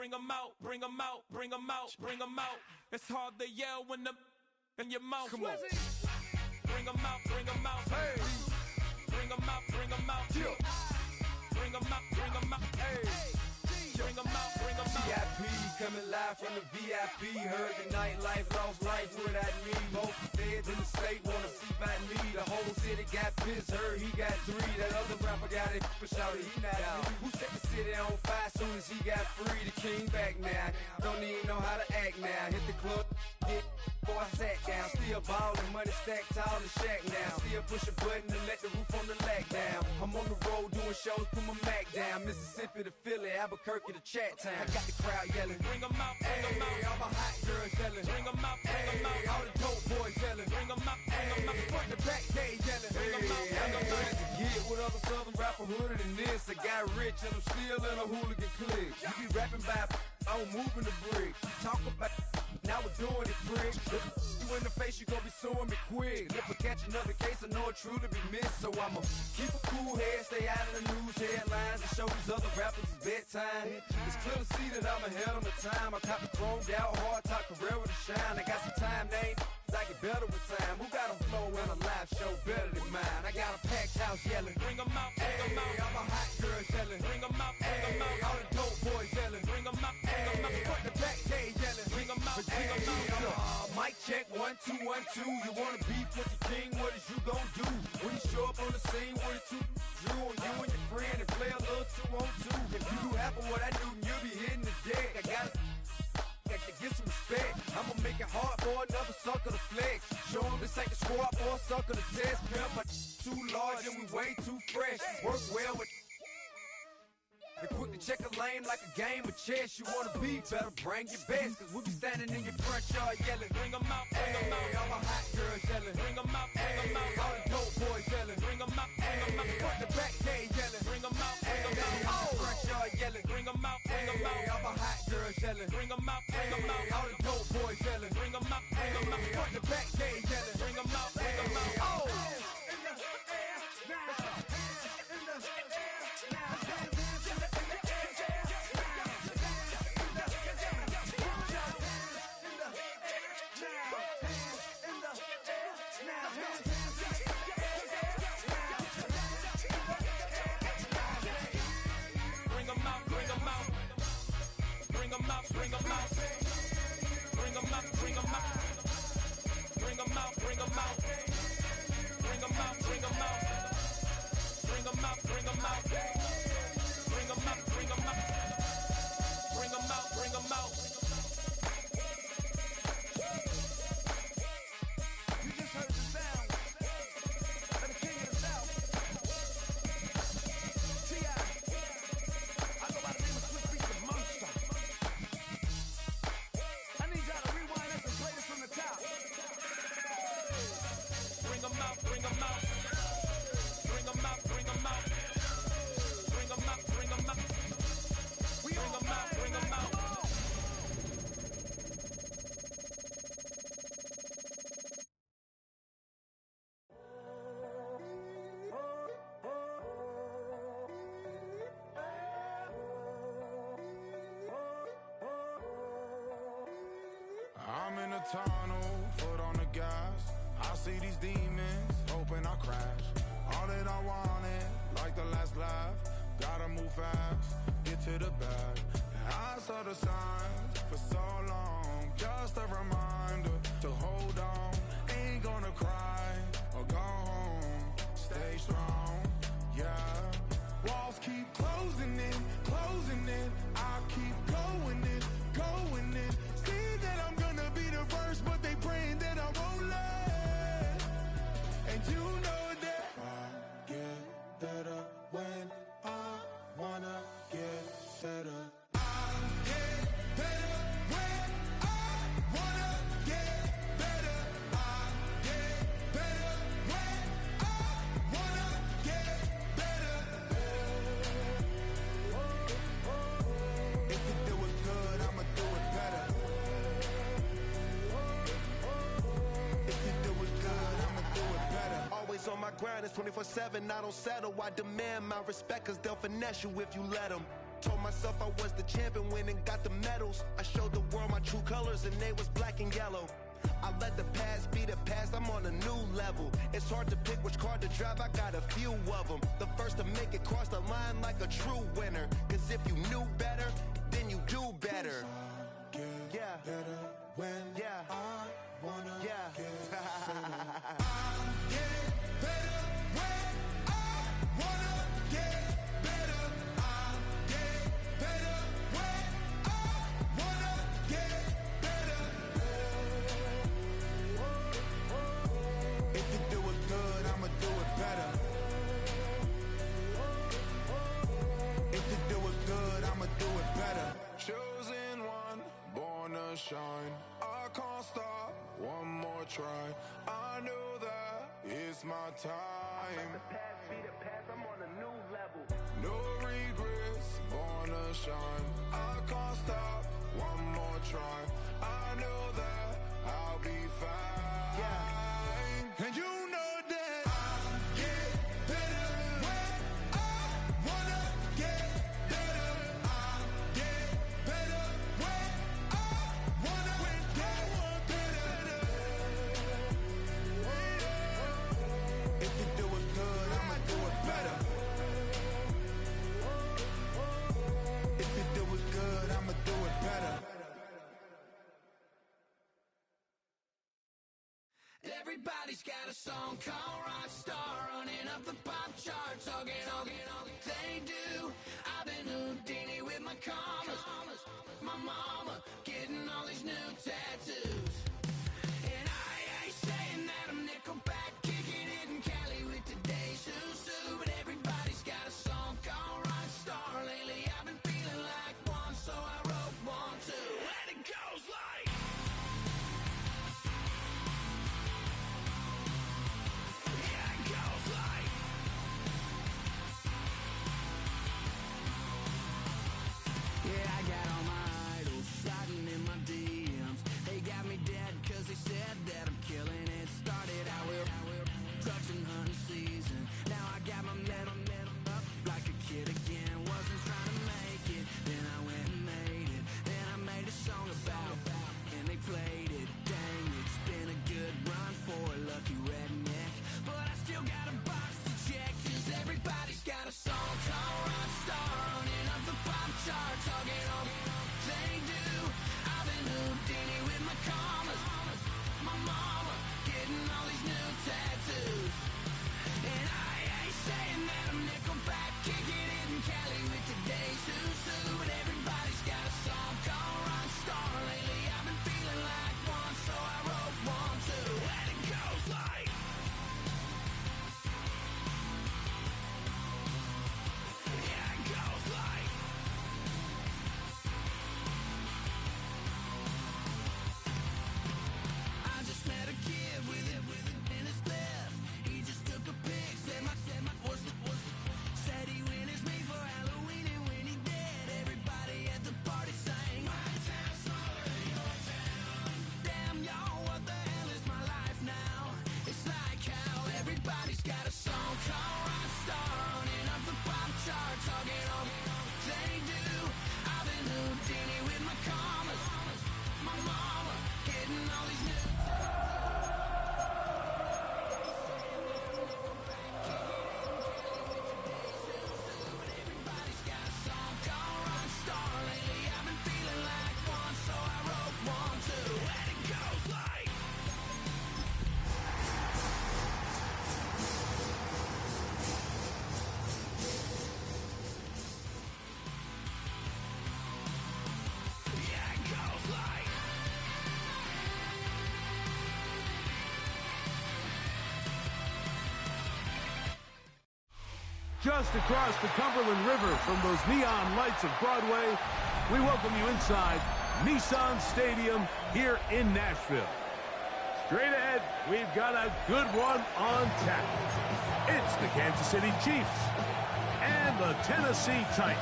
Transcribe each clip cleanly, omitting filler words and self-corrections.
bring 'em out, bring 'em out, bring 'em out, bring 'em out. It's hard to yell when the in your mouth. Come on. Bring 'em out, bring 'em out. Hey. Bring 'em out, bring 'em out. Yeah. Bring 'em out, bring 'em out. Hey. Bring 'em out, bring 'em out. VIP coming live from the VIP. Heard the nightlife, lost life without me. Both feds in the state wanna see by me. The whole city got pissed, heard he got 3. That other rapper got it, but shouted he not out. Who set the city on fire soon as he got free? The king back now, don't even know how to act now. Hit the club, hit before I sat down. Still ballin', money stacked tall in shack now. Still push a button to let the roof on the lag down. I'm on the road doing shows, put my Mac down. Mississippi to Philly, Albuquerque to Chat Town. I got the crowd yelling, bring 'em out, bring 'em out. All my hot girls yelling, bring 'em out, bring 'em out. All the dope boys yelling, bring 'em out, bring 'em out. Front the back gate yelling, bring 'em out, bring 'em out. I'm to get with other southern rapper hooded than this. I got rich and I'm still in a hooligan clique. You be rapping by, I'm moving the bricks. You talk about, now we're doing it, prick. You in the face, you gon' be suing me quick. If I catch another case, I know it truly be missed. So I'ma keep a cool head, stay out of the news headlines, and show these other rappers it's bedtime. It's clear to see that I'm ahead of my time. I caught the chromed out, hard top career with a shine. I got some time, they ain't I get better with time. Who got a flow and a live show better than mine? I got a packed house yelling, bring 'em out, bring 'em out. All my hot girls yelling, bring 'em out, bring 'em out. All the dope boys yelling, bring 'em out, bring 'em out. Front the back gate yelling, bring 'em out, bring 'em out. Mic check 1 2 1 2. You wanna beef with the king? What is you gon' do when you show up on the scene with a 2 Drew on you and your friend and play a little 2-on-2? If you do half of what I do, you'll be hitting the deck. I gotta get some respect. I'ma make it hard for another sucker to flex. Show 'em this ain't the squad or a sucker to test. Pimp, but too large and we way too fresh. Work well with. And quick to check a lane like a game of chess. You wanna be better, bring your best. Cause we be standing in your front yard yelling, bring 'em out, bring 'em out. All my hot girls yelling, bring 'em out, bring 'em out. All the dope boys yelling, bring 'em out, bring 'em out. Front the back gate yelling, bring 'em out, bring 'em out. Front yard yelling, bring 'em out, bring 'em out. All my hot girls yelling, bring 'em out, bring 'em out. All the dope boys yelling, bring 'em out, bring 'em out. Front the back gate yelling, bring 'em out, bring 'em out. Bring 'em out, bring 'em out. Bring 'em out, bring 'em out. Bring 'em out, bring 'em out. Bring 'em out, bring 'em out. Bring 'em out, bring 'em out. Bring 'em out, bring 'em out. Bring 'em out, bring 'em out. Bring 'em out, bring 'em out. You just heard the sound of the king of the south. T.I. I go by the name of Swiss Beats the Monster. I need y'all to rewind this and play this from the top. Bring 'em out, bring 'em out. Bring 'em out, bring 'em out. Bring 'em out, bring 'em out. We Bring 'em out, bring 'em out. I'm in a tunnel, foot on the gas. I see these demons, hoping I crash. All that I wanted, like the last laugh. Gotta move fast, get to the bag. I saw the signs for so long, just a reminder to hold on. Ain't gonna cry or go home, stay strong, yeah. Walls keep closing in, closing in. I keep going in, going in. See that I'm gonna be the first, but they praying that I won't let. And you know that I get better when I wanna get better. I get better when I wanna get better. I get better when I wanna get better. If you do it good, I'ma do it better. If you do it good, I'ma do it better. Always on my grind, it's 24/7, I don't settle. I demand my respect, cause they'll finesse you if you let them. Told myself I was the champion when went and got the medals. I showed the world my true colors and they was black and yellow. I let the past be the past, I'm on a new level. It's hard to pick which car to drive, I got a few of them. The first to make it cross the line like a true winner. Cause if you knew better, then you do better. Yeah. Better when I wanna Yeah. get better. I get better when I wanna get better. I get better when I wanna get better. If you do it good, I'ma do it better. If you do it good, I'ma do it better. Chosen one, born to shine. I can't stop, one more try. I know that it's my time. The past be the past, I'm on a new level. No regrets, born to shine. I can't stop, one more try. I know that I'll be fine. Yeah. And you know that I get better when I wanna get better. I get better when I wanna get better. If you do it good, I'ma do it better. If you do it good, I'ma do it better. Everybody's got a song called Rockstar, running up the pop charts, talking all they do. I've been Houdini with my commas, my mama getting all these new tattoos. And I ain't saying that I'm Nickelback, kicking it in Cali with today's Susu. But everybody's got a song called Rockstar. Lately I've been feeling like one, so I wrote one too. And it goes like, yeah, it goes like, yeah, I got all my idols sliding in my DMs. They got me dead cause they said that I'm killing it. Started out with drugs and hunting season. Now I got my metal up like a kid again. Wasn't trying to make it, then I went and made it. Then I made a song about and they played it. Dang, it's been a good run for a lucky redneck. But I still got a box to check, cause everybody's got a song called Rockstar, running up the pop chart, talking all they do. I've been Houdini with my commas, my mama getting all these new tattoos. And I ain't saying that I'm Nickelback, kicking it in Cali with today's Susu. But everybody's got a song called Rockstar. Lately I've been feeling like one, so I wrote one too. And it goes like, yeah, it goes like, I just met a kid with it in his left. He just took a pic, said my said he witnessed me for Halloween, and when he did, everybody at the party sang, my town smaller than your town. Damn, y'all, what the hell is my life now? It's like how everybody's got a song called Rockstar, running up the pop chart, talking all they do. I've been Houdini with my commas, my mama getting all these new. Everybody's got a song called Rockstar. Lately I've been feeling like one, so I wrote one too. And it goes like, yeah, it goes like, Just across the Cumberland River from those neon lights of Broadway, we welcome you inside Nissan Stadium here in Nashville. Straight ahead, we've got a good one on tap. It's the Kansas City Chiefs and the Tennessee Titans.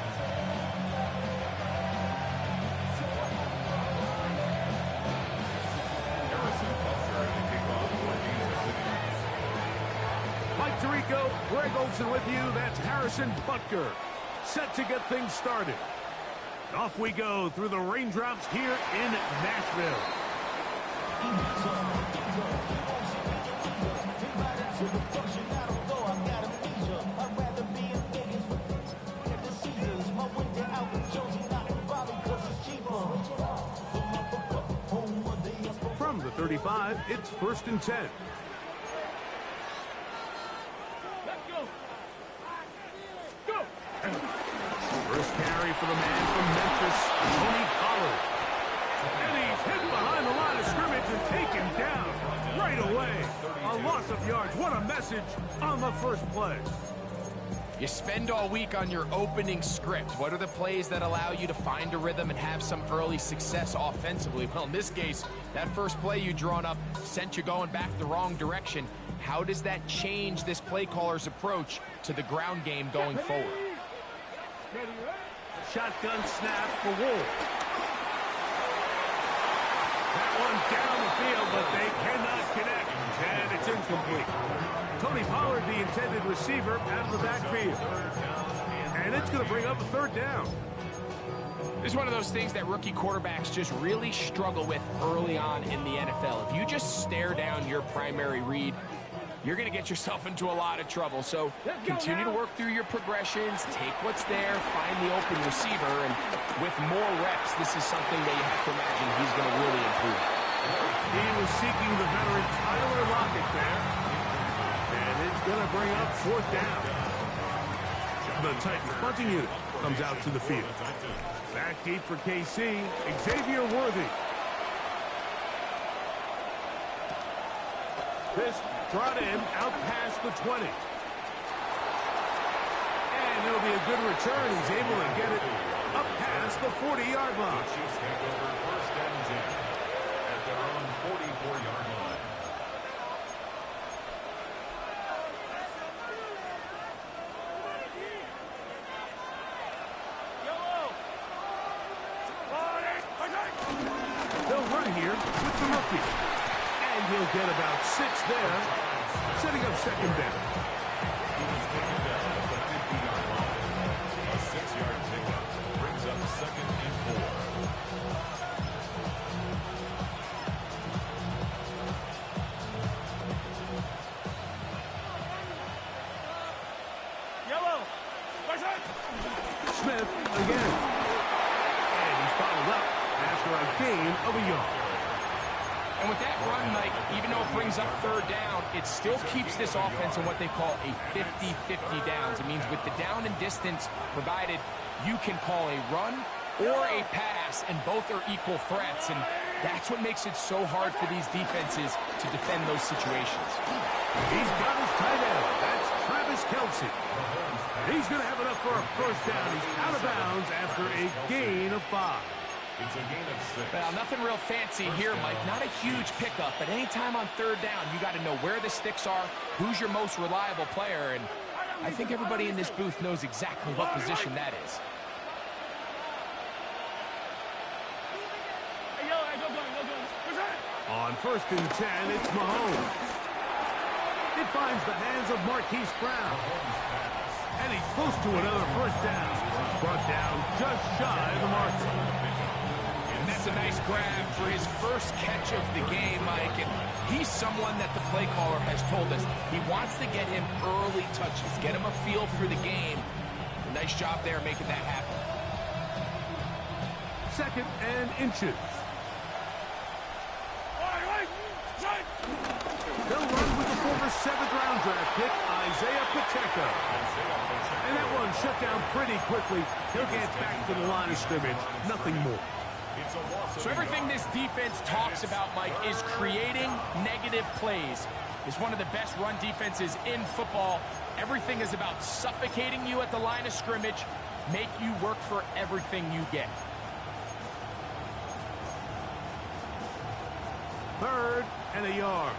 Mike Tirico, Greg Olson with you. That's Harrison Butker, set to get things started. Off we go through the raindrops here in Nashville. From the 35, it's 1st and 10. First carry for the man from Memphis, Tony Pollard. And he's hit behind the line of scrimmage and taken down right away. A loss of yards. What a message on the first play. You spend all week on your opening script. What are the plays that allow you to find a rhythm and have some early success offensively? Well, in this case, that first play you drawn up sent you going back the wrong direction. How does that change this play caller's approach to the ground game going forward? Shotgun snap for Wolf. That one down the field, but they cannot connect, and it's incomplete. Tony Pollard, the intended receiver, out of the backfield. And it's going to bring up a 3rd down. This is one of those things that rookie quarterbacks just really struggle with early on in the NFL. If you just stare down your primary read, you're going to get yourself into a lot of trouble. So continue to work through your progressions, take what's there, find the open receiver, and with more reps, this is something that you have to imagine he's going to really improve. He was seeking the veteran Tyler Lockett there. And it's going to bring up 4th down. The Titans punting unit comes out to the field. Back deep for KC, Xavier Worthy. This brought in out past the 20. And it'll be a good return. He's able to get it up past the 40-yard line. Chiefs take over 1st and 10 at their own 44-yard line. They'll run here with the rookie. And he'll get about 6 there, setting up 2nd down. He's taken down at the 50-yard line. A 6-yard pickup brings up 2nd and 4. Smith again. And he's bottled up after a gain of a yard. And with that run, Mike, even though it brings up 3rd down, it still keeps this offense in what they call a 50-50 downs. It means with the down and distance provided, you can call a run or a pass, and both are equal threats. And that's what makes it so hard for these defenses to defend those situations. He's got his tight end. That's Travis Kelce. He's going to have enough for a 1st down. He's out of bounds after a gain of 5. It's a gain of 6. Well, nothing real fancy here, Mike. Not a huge pickup, but anytime on 3rd down, you got to know where the sticks are, who's your most reliable player, and I think everybody in this booth knows exactly what position that is. On 1st and 10, it's Mahomes. It finds the hands of Marquise Brown. And he's close to another 1st down. Brought down just shy of the mark. And that's a nice grab for his first catch of the game, Mike. And he's someone that the play caller has told us he wants to get him early touches, get him a feel for the game. A nice job there making that happen. 2nd and inches. They'll run with the former 7th-round draft pick, Isaiah Pacheco. And that one shut down pretty quickly. He'll get back to the line of scrimmage. Nothing more. So everything this defense talks about, Mike, is creating negative plays. It's one of the best run defenses in football. Everything is about suffocating you at the line of scrimmage, make you work for everything you get. 3rd and a yard.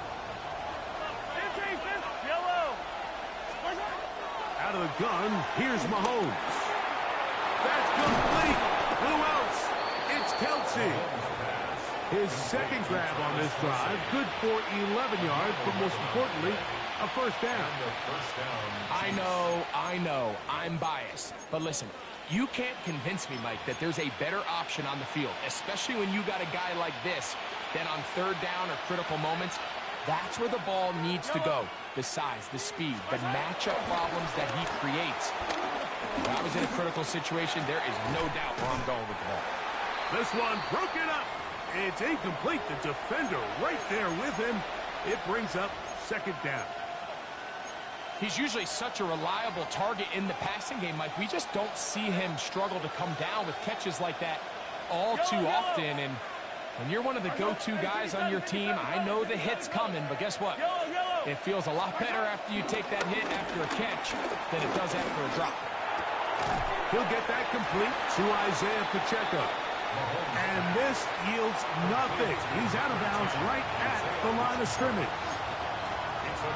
Out of the gun, here's Mahomes. That's complete. Who else? It's Kelce. His 2nd grab on this drive, good for 11 yards, but most importantly, a 1st down. I know, I'm biased. But listen, You can't convince me, Mike, that there's a better option on the field, especially when you got a guy like this, than on third down or critical moments. That's where the ball needs to go. The size, the speed, the matchup problems that he creates. If I was in a critical situation, there is no doubt where I'm going with the ball. This one broken up. It's incomplete. The defender right there with him. It brings up second down. He's usually such a reliable target in the passing game, Mike. We just don't see him struggle to come down with catches like that all too often. And when you're one of the go-to guys on your team, I know the hit's coming, but guess what? It feels a lot better after you take that hit after a catch than it does after a drop. He'll get that complete to Isaiah Pacheco. And this yields nothing. He's out of bounds right at the line of scrimmage.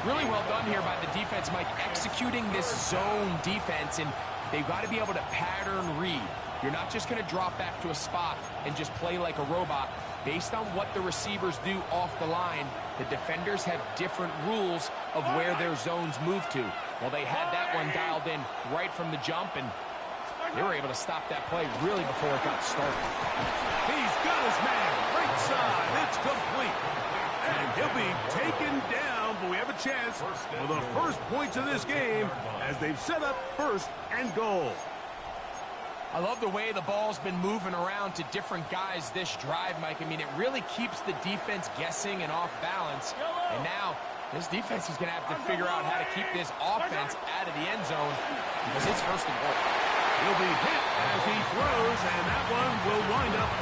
Really well done here by the defense, Mike, executing this zone defense, and they've got to be able to pattern read. You're not just going to drop back to a spot and just play like a robot. Based on what the receivers do off the line, the defenders have different rules of where their zones move to. Well, they had that one dialed in right from the jump, and they were able to stop that play really before it got started. He's got his man right side. It's complete. And he'll be taken down, but we have a chance for the first points of this game as they've set up first and goal. I love the way the ball's been moving around to different guys this drive, Mike. I mean, it really keeps the defense guessing and off balance. And now this defense is going to have to figure out how to keep this offense out of the end zone because it's first and goal. He'll be hit as he throws, and that one will wind up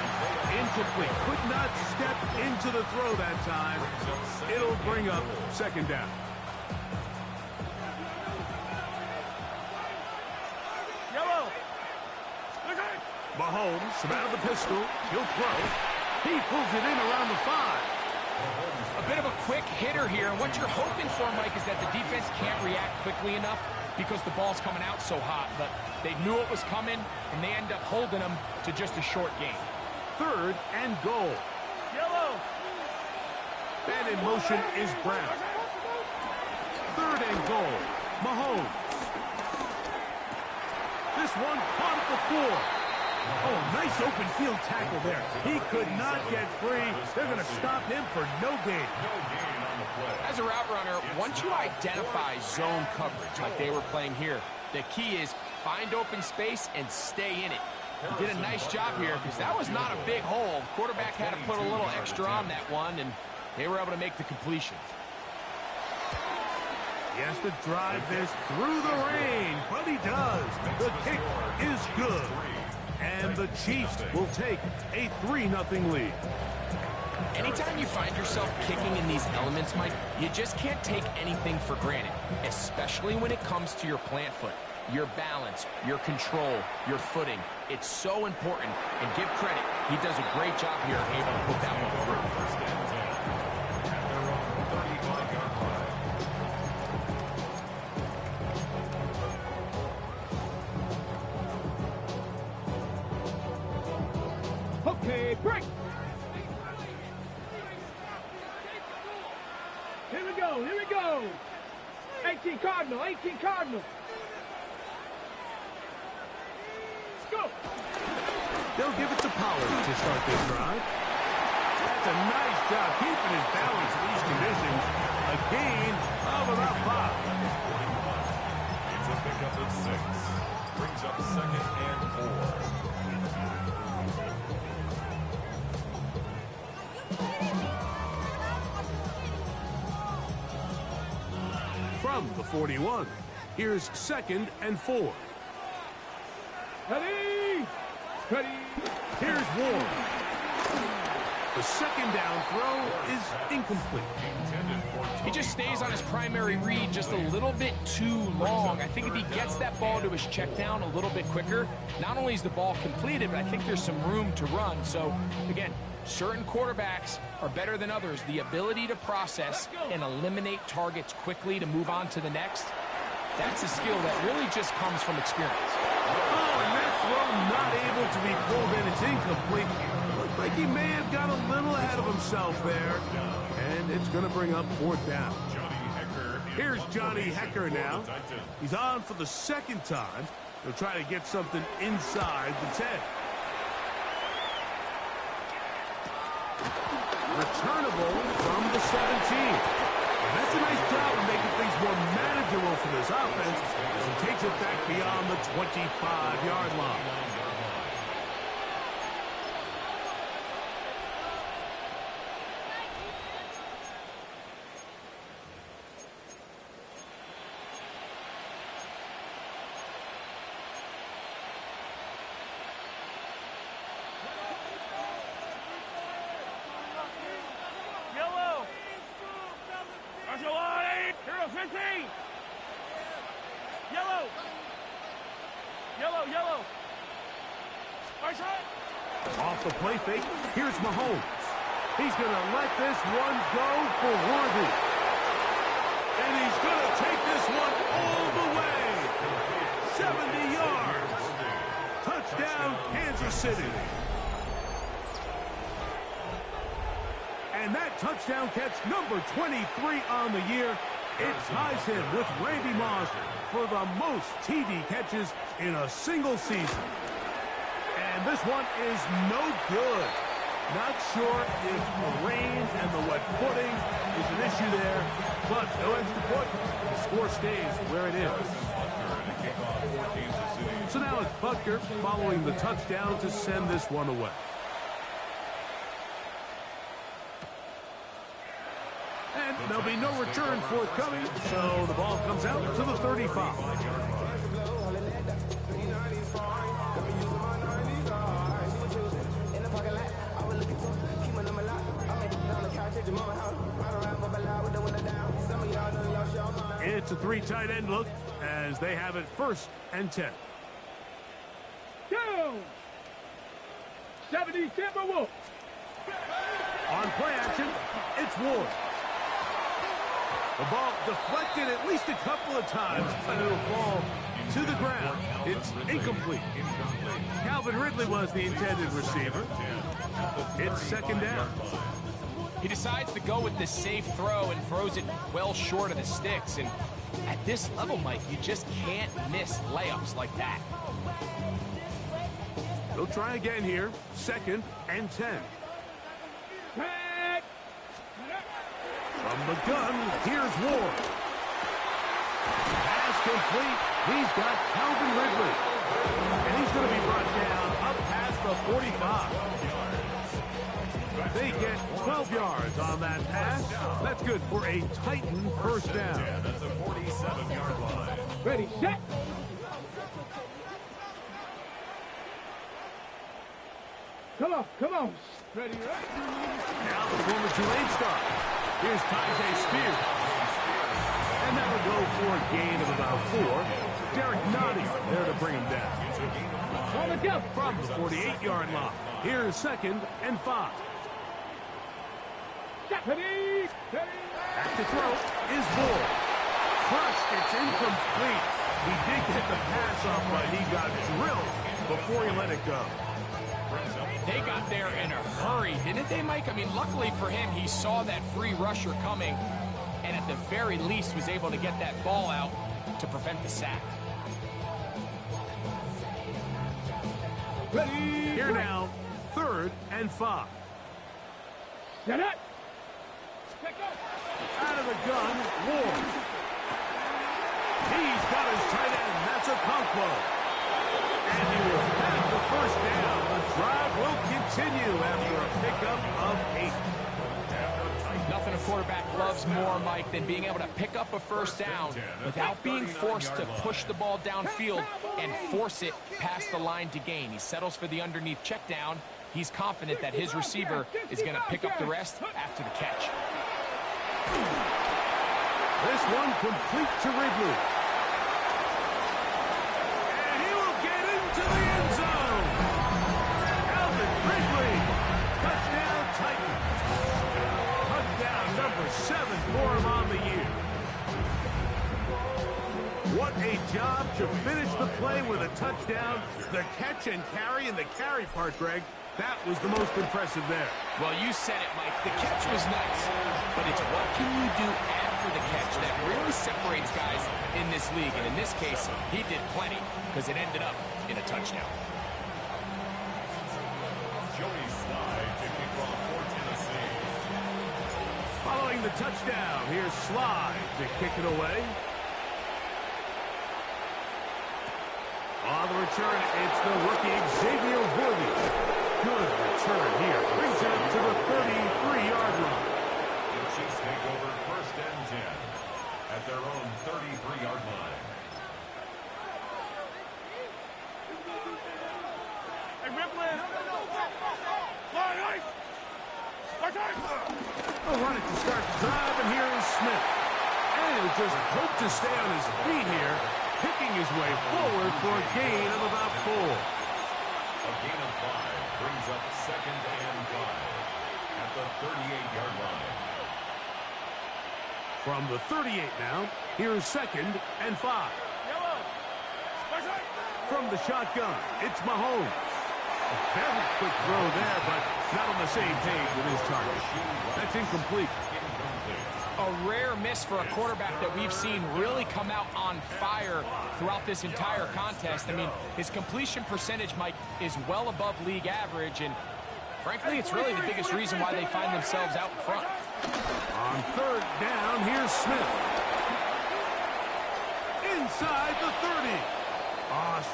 incomplete. Could not step into the throw that time. It'll bring up second down. Mahomes from out of the pistol. He'll throw. He pulls it in around the 5. A bit of a quick hitter here, and what you're hoping for, Mike, is that the defense can't react quickly enough because the ball's coming out so hot. But they knew it was coming, and they end up holding them to just a short gain. Third and goal. And in motion is Brown. Third and goal. Mahomes. This one caught at the 4. Oh, nice open field tackle there. He could not get free. They're going to stop him for no gain. As a route runner, once you identify zone coverage like they were playing here, the key is find open space and stay in it. He did a nice job here because that was not a big hole. Quarterback had to put a little extra on that one, and they were able to make the completion. He has to drive this through the rain, but he does. The kick is good. And the Chiefs will take a 3-0 lead. Anytime you find yourself kicking in these elements, Mike, you just can't take anything for granted, especially when it comes to your plant foot, your balance, your control, your footing. It's so important, and give credit. He does a great job here able to put that one through. Okay, break. Here we go. 18 Cardinal. Let's go. They'll give it to Pollard to start this drive. That's a nice job keeping his balance in these conditions. A gain of about 5. It's a pickup of 6. Brings up second and 4. From the 41, here's second and 4. Ready. Here's Ward. The second down throw is incomplete. He just stays on his primary read just a little bit too long. I think if he gets that ball to his check down a little bit quicker, not only is the ball completed, but I think there's some room to run. So, again, certain quarterbacks are better than others. The ability to process and eliminate targets quickly to move on to the next, that's a skill that really just comes from experience. Oh, and that throw not able to be pulled in. It's incomplete. Looked like he may have got a little ahead of himself there. And it's going to bring up fourth down. Here's Johnny Hekker now. He's on for the second time. They'll try to get something inside the 10. Returnable from the 17. And that's a nice job of making things more manageable for this offense as he takes it back beyond the 25-yard line. Hero 15. Yellow. Yellow, yellow. Off the play fake, here's Mahomes. He's going to let this one go for Worthy. And he's going to take this one all the way. 70 yards. Touchdown, Kansas City. And that touchdown catch, number 23 on the year, it ties him with Randy Moss for the most TD catches in a single season. And this one is no good. Not sure if the rain and the wet footing is an issue there, but no extra point. The score stays where it is. So now it's Butker following the touchdown to send this one away. And there'll be no return forthcoming, so the ball comes out to the 35. It's a three tight end look as they have it 1st and 10. Go! 70 Timberwolves. On play action, it's Ward. The ball deflected at least a couple of times, and it'll fall to the ground. It's incomplete. Calvin Ridley was the intended receiver. It's 2nd down. He decides to go with the safe throw and throws it well short of the sticks. And at this level, Mike, you just can't miss layups like that. They'll try again here. 2nd and 10. From the gun, here's Ward. Pass complete. He's got Calvin Ridley. And he's going to be brought down up past the 45. They get 12 yards on that pass. That's good for a Titan 1st down. That's a 47-yard line. Ready, set. Come on. Ready, right? Now the former Tulane star. Here's Tyjae Spears. And that'll go for a gain of about 4. Derek Notty there to bring him down. From the 48-yard line. Here's 2nd and 5. Back to throw is Ward. First, it's incomplete. He did get the pass off, but he got drilled before he let it go. They got there in a hurry, didn't they, Mike? I mean, luckily for him, he saw that free rusher coming, and at the very least was able to get that ball out to prevent the sack. Here now, 3rd and 5. Get it. Out of the gun, Ward. He's got his tight end. That's a Okonkwo. And he will have the 1st down. The drive will continue after a pickup of 8. Nothing a quarterback loves more, Mike, than being able to pick up a 1st down without being forced to push the ball downfield and force it past the line to gain. He settles for the underneath check down. He's confident that his receiver is going to pick up the rest after the catch. This one complete to Ridley. And he will get into the end zone. Calvin Ridley. Touchdown Titans. Touchdown number 7 for him on the year. What a job to finish the play with a touchdown. The catch and carry, and the carry part, Greg, That was the most impressive there. Well, you said it, Mike. The catch was nice, but it's what can you do after the catch that really separates guys in this league. And in this case, he did plenty because it ended up in a touchdown. Joey Slye to kick off for Tennessee. Following the touchdown, here's Slye to kick it away. On the return, it's the rookie Xavier Worthy. Good return here. Brings it to the 33-yard line. The Chiefs take over 1st and 10 at their own 33-yard line. Hey, Ripley! A run it to start the drive, and here is Smith. And he'll just hope to stay on his feet here, picking his way forward for a gain of about 4. A gain of 5 brings up 2nd and 5 at the 38-yard line. From the 38 now, here's 2nd and 5. From the shotgun, it's Mahomes. A very quick throw there, but not on the same page with his target. That's incomplete. A rare miss for a quarterback that we've seen really come out on fire throughout this entire contest. I mean, his completion percentage, Mike, is well above league average, and frankly, it's really the biggest reason why they find themselves out in front. On 3rd down, here's Smith. Inside the 30.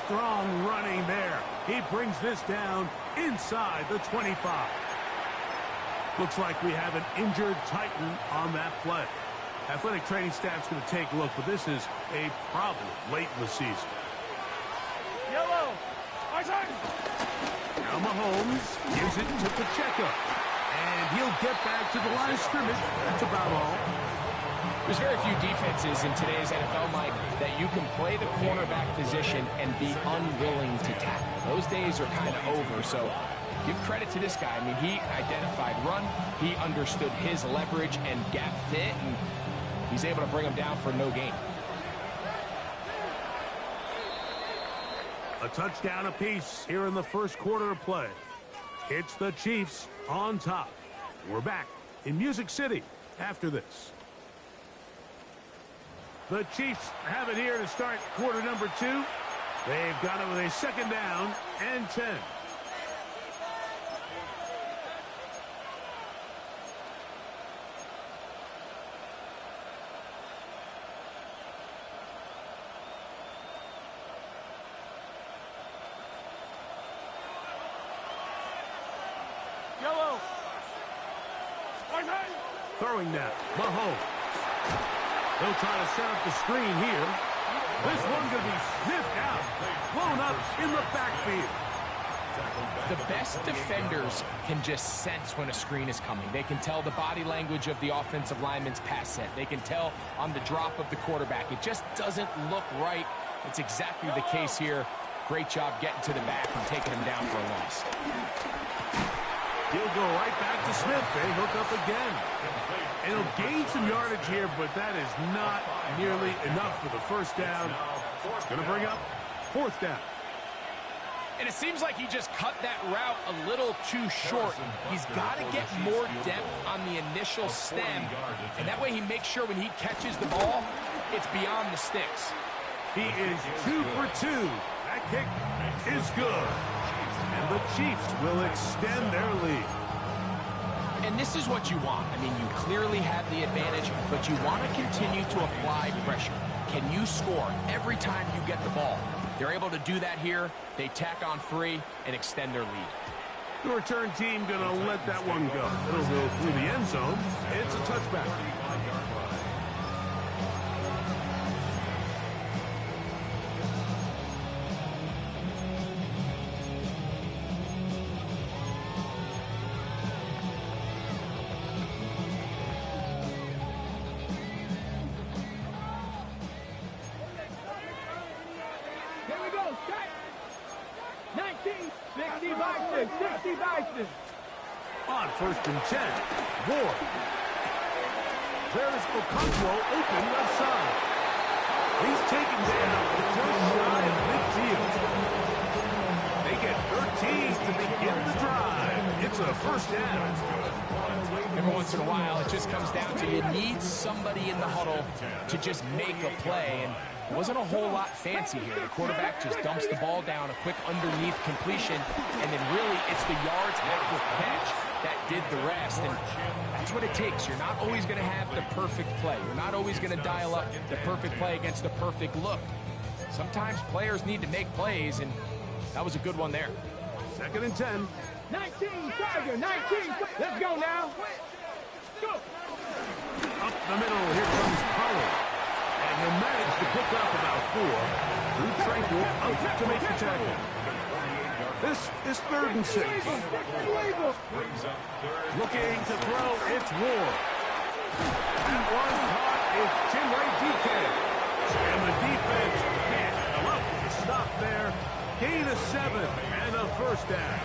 Strong running there. He brings this down inside the 25. Looks like we have an injured Titan on that play. Athletic training staff's going to take a look, but this is a problem late in the season. Yellow! Now Mahomes gives it to Pacheco. And he'll get back to the line of scrimmage. That's about all. There's very few defenses in today's NFL, Mike, that you can play the cornerback position and be unwilling to tackle. Those days are kind of over, so give credit to this guy. I mean, he identified run, he understood his leverage and gap fit, and he's able to bring him down for no gain. A touchdown apiece here in the first quarter of play. It's the Chiefs on top. We're back in Music City after this. The Chiefs have it here to start quarter number 2. They've got it with a 2nd down and 10. Yellow! Throwing now, Mahomes. They'll try to set up the screen here. This one's going to be sniffed out, blown up in the backfield. The best defenders can just sense when a screen is coming. They can tell the body language of the offensive lineman's pass set. They can tell on the drop of the quarterback. It just doesn't look right. It's exactly the case here. Great job getting to the back and taking him down for a loss. He'll go right back to Smith. They hook up again. And he'll gain some yardage here, but that is not nearly enough for the first down. It's going to bring up 4th down. And it seems like he just cut that route a little too short. He's got to get more depth on the initial stem, and that way he makes sure when he catches the ball, it's beyond the sticks. He is 2 for 2. That kick is good. And the Chiefs will extend their lead. And this is what you want. I mean, you clearly have the advantage, but you want to continue to apply pressure. Can you score every time you get the ball? They're able to do that here. They tack on 3 and extend their lead. The return team going to let that one go. It'll go through the end zone. It's a touchback. On 1st and 10, Ward. There's Okonkwo open left side. He's taken down just shy of midfield. They get 13 to begin the drive. It's a first down. Every once in a while, it just comes down to you need somebody in the huddle to just make a play. And it wasn't a whole lot fancy here. The quarterback just dumps the ball down, a quick underneath completion, and then really it's the yards after catch that did the rest. And that's what it takes. You're not always going to have the perfect play. You're not always going to dial up the perfect play against the perfect look. Sometimes players need to make plays, and that was a good one there. 2nd and 10. 19, Tiger, 19. Let's go now. Go. Up the middle, here comes Pollard. And he'll manage to pick up about 4. Drew Tranquil up to make the tackle. This is 3rd and 6. Looking to throw, it's Ward. That one caught is Chinwe DK. And the defense can't come up with a stop there. Gain of 7 and a first down.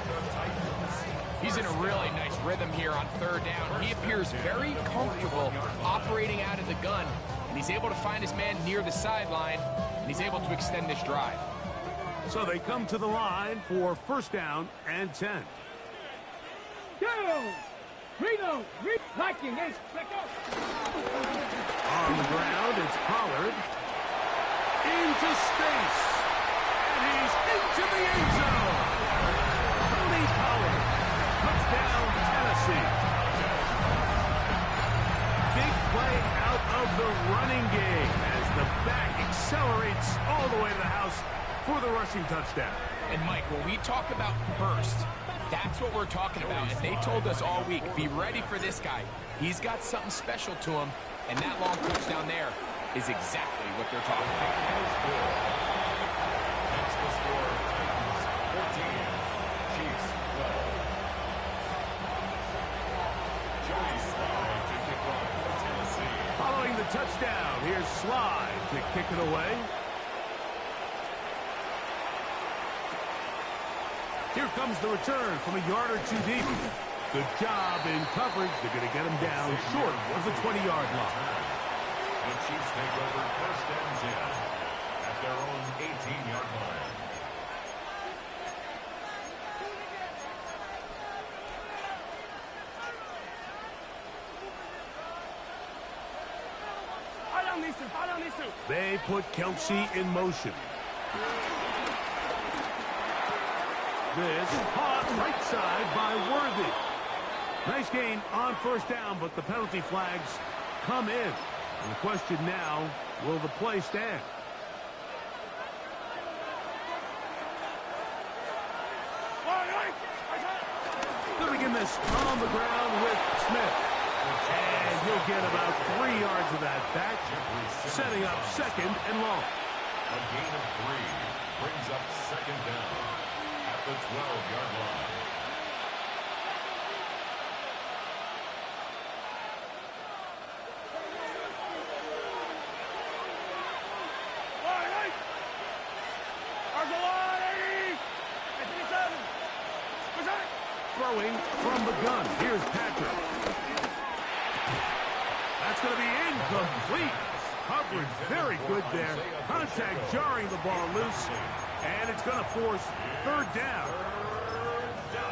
He's in a really nice rhythm here on 3rd down. He appears very comfortable operating out of the gun, and he's able to find his man near the sideline, and he's able to extend this drive. So they come to the line for 1st down and 10. Go. Reno. Liking. On the ground, it's Pollard. Into space. And he's into the end zone. Tony Pollard. Touchdown, Tennessee. Big play out of the running game as the back accelerates all the way to the house for the rushing touchdown. And Mike, when we talk about burst, that's what we're talking about. And they told us all week, be ready for this guy. He's got something special to him, and that long touchdown there is exactly what they're talking about. That's the score. Titans 14, Chiefs 12. Joey Slye to kick off for Tennessee. Following the touchdown, here's Slye to kick it away. Here comes the return from a yard or 2 deep. Good job in coverage. They're going to get him down short of the 20-yard line. The Chiefs take over 1st and 10 at their own 18-yard line. Follow these two. They put Kelsey in motion. This caught right side by Worthy. Nice gain on 1st down, but the penalty flags come in. And the question now, will the play stand? They'll begin this on the ground with Smith. And he'll get about 3 yards of that back, setting up 2nd and long. A gain of 3 brings up 2nd down at the 12-yard line. Throwing from the gun. Here's Patrick. That's going to be incomplete. Coverage very good there. Contact jarring the ball loose. And it's going to force 3rd down.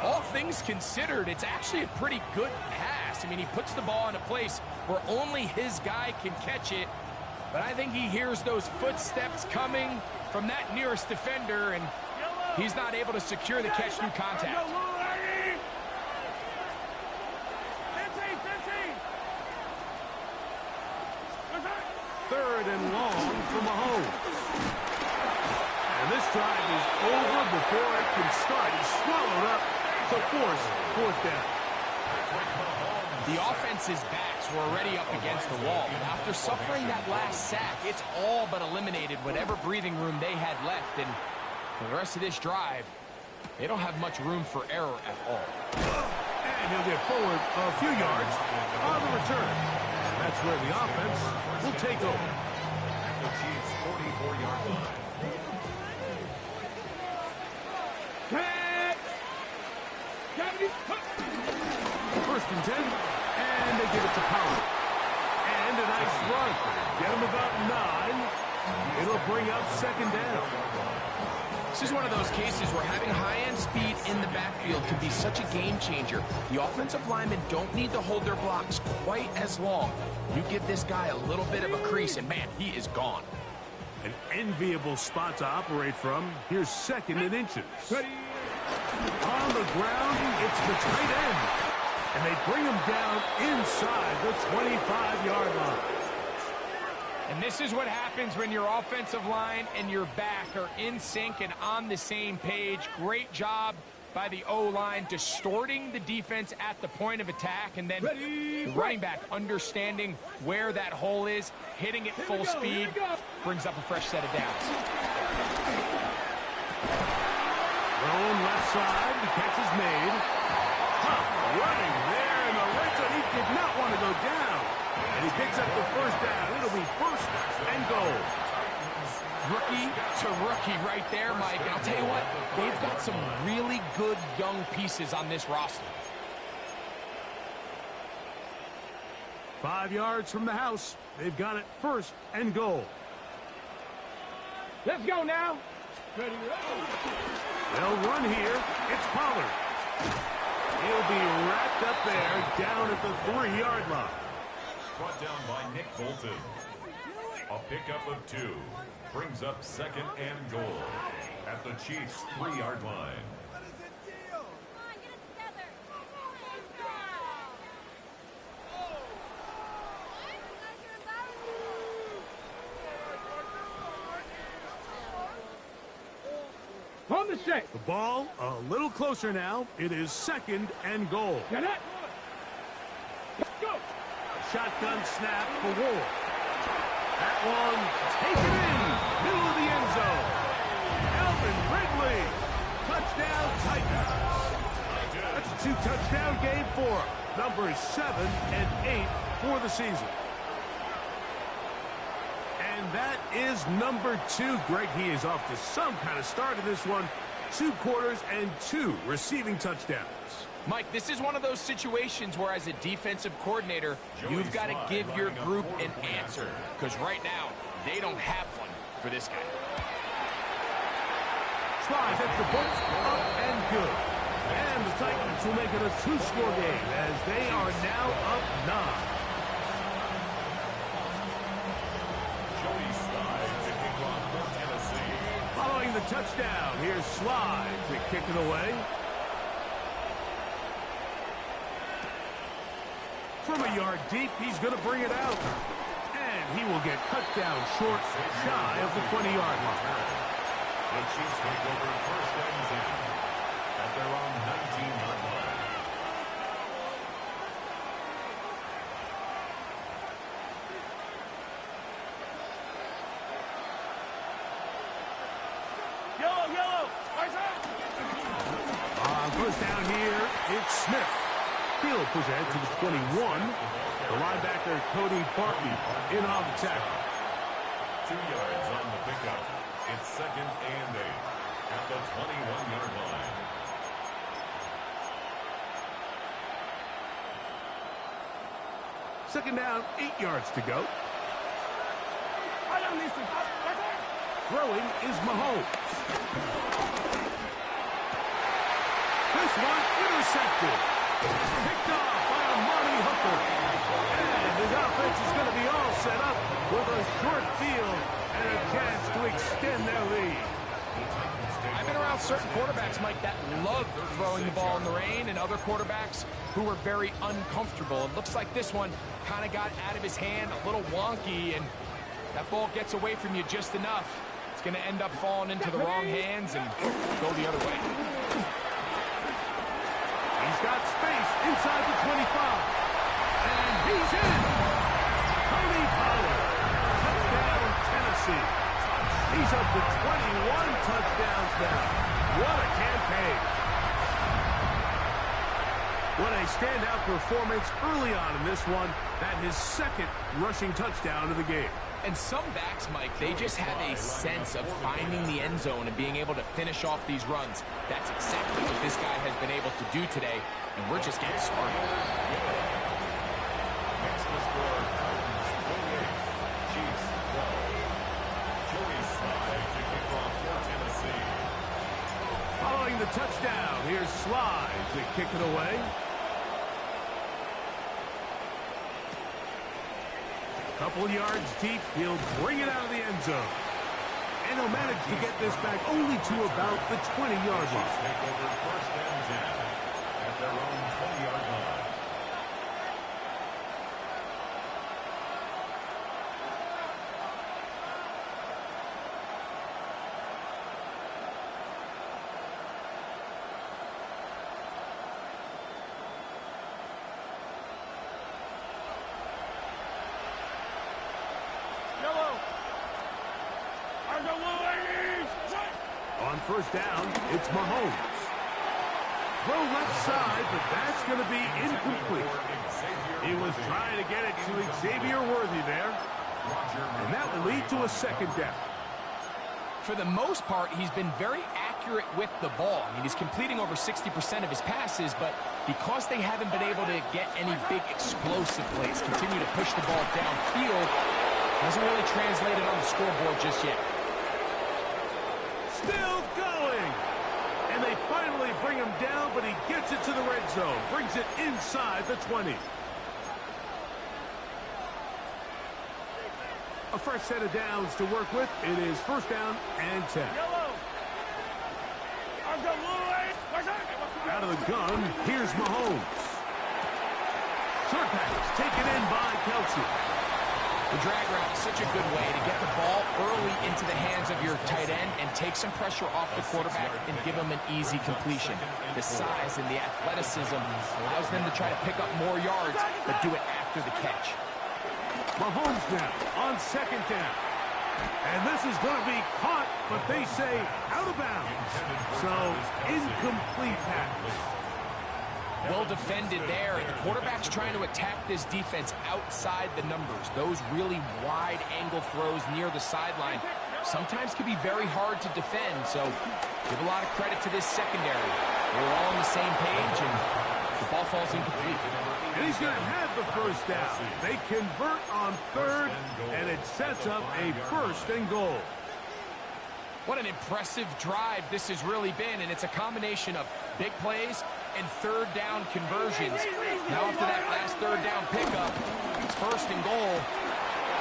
All things considered, it's actually a pretty good pass. I mean, he puts the ball in a place where only his guy can catch it. But I think he hears those footsteps coming from that nearest defender, and he's not able to secure the catch through contact. 3rd and long for Mahomes. And this drive is over before it can start. He's swallowed up to force 4th down. The offense's backs were already up against the wall, but after suffering that last sack, it's all but eliminated whatever breathing room they had left, and for the rest of this drive, they don't have much room for error at all. And he'll get forward a few yards on the return. That's where the offense will take over. At the Chiefs' 44-yard line. 1st and 10, and they give it to Pollard. And a nice run. Get him about 9. It'll bring up second down. This is one of those cases where having high-end speed in the backfield can be such a game changer. The offensive linemen don't need to hold their blocks quite as long. You give this guy a little bit of a crease, and man, he is gone. An enviable spot to operate from. Here's second and inches. On the ground, it's the tight end. And they bring him down inside the 25-yard line. And this is what happens when your offensive line and your back are in sync and on the same page. Great job by the O-line distorting the defense at the point of attack, and then the running back understanding where that hole is, hitting it full speed, brings up a fresh set of downs. Thrown left side, the catch is made. Tough running there in the red zone. He did not want to go down. And he picks up the first down. It'll be first and goal. Rookie to rookie right there, Mike. And I'll tell you what, they've got some really good young pieces on this roster. 5 yards from the house. They've got it first and goal. Let's go now. They'll run here. It's Pollard. He'll be wrapped up there down at the 3-yard line. Brought down by Nick Bolton. A pickup of 2. Brings up second and goal at the Chiefs' 3-yard line. On the shake. The ball a little closer now. It is second and goal. Get it. Let's go. Shotgun snap for Ward. That one taken in. Middle of the end zone. Alvin Ridley. Touchdown Titans. That's a 2-touchdown game for him. Numbers 7 and 8 for the season. And that is number 2. Greg, he is off to some kind of start in this one. 2 quarters and 2 receiving touchdowns. Mike, this is one of those situations where as a defensive coordinator, you've got to give your group an answer. Because right now, they don't have one for this guy. Slides at the book, up and good. And the Titans will make it a 2-score game as they are now up 9. Following the touchdown, here's Slide to kick it away. From a yard deep, he's going to bring it out. And he will get cut down short, shy of the 20-yard line. The Chiefs take over first and 10 at their own 19-yard line. Yellow. On first down here, it's Smith. He'll push ahead to the 21. The linebacker, Cody Barton, in on the tackle. 2 yards on the pickup. It's second and 8 at the 21-yard line. Second down, 8 yards to go. Throwing is Mahomes. This one intercepted. Picked off by Amani Hooker. And his offense is going to be all set up with a short field and a chance to extend their lead. I've been around certain quarterbacks, Mike, that love throwing the ball in the rain, and other quarterbacks who were very uncomfortable. It looks like this one kind of got out of his hand, a little wonky, and that ball gets away from you just enough. It's going to end up falling into the wrong hands and go the other way. He's got space inside the 25. And he's in. Tony Pollard. Touchdown, Tennessee. He's up to 21 touchdowns now. What a campaign. What a standout performance early on in this one. That his second rushing touchdown of the game. And some backs, Mike, they just have a sense of finding the end zone and being able to finish off these runs. That's exactly what this guy has been able to do today, and we're just getting started. Makes the score Titans 28, Chiefs 12. Following the touchdown, here's Sly to kick it away. Couple yards deep, he'll bring it out of the end zone. And he'll manage to get this back only to about the 20-yard line. Take over first and 10 at their own 20-yard line. On first down, it's Mahomes. Throw left side, but that's going to be incomplete. He was trying to get it to Xavier Worthy there. And that will lead to a second down. For the most part, he's been very accurate with the ball. I mean, he's completing over 60% of his passes, but because they haven't been able to get any big explosive plays, continue to push the ball downfield, hasn't really translated on the scoreboard just yet. Still going. And they finally bring him down, but he gets it to the red zone. Brings it inside the 20. A fresh set of downs to work with. It is first down and 10. Out of the gun, here's Mahomes. Short pass taken in by Kelsey. The drag route is such a good way to get the ball early into the hands of your tight end and take some pressure off the quarterback and give him an easy completion. The size and the athleticism allows them to try to pick up more yards, but do it after the catch. Mahomes now on second down. And this is going to be caught, but they say out of bounds. So, incomplete pass. Well defended there, and the quarterback's trying to attack this defense outside the numbers. Those really wide-angle throws near the sideline sometimes can be very hard to defend, so give a lot of credit to this secondary. We're all on the same page, and the ball falls incomplete. And he's going to have the first down. They convert on third, and it sets up a first and goal. What an impressive drive this has really been, and it's a combination of big plays and third down conversions. Now after that last third down pickup, it's first and goal.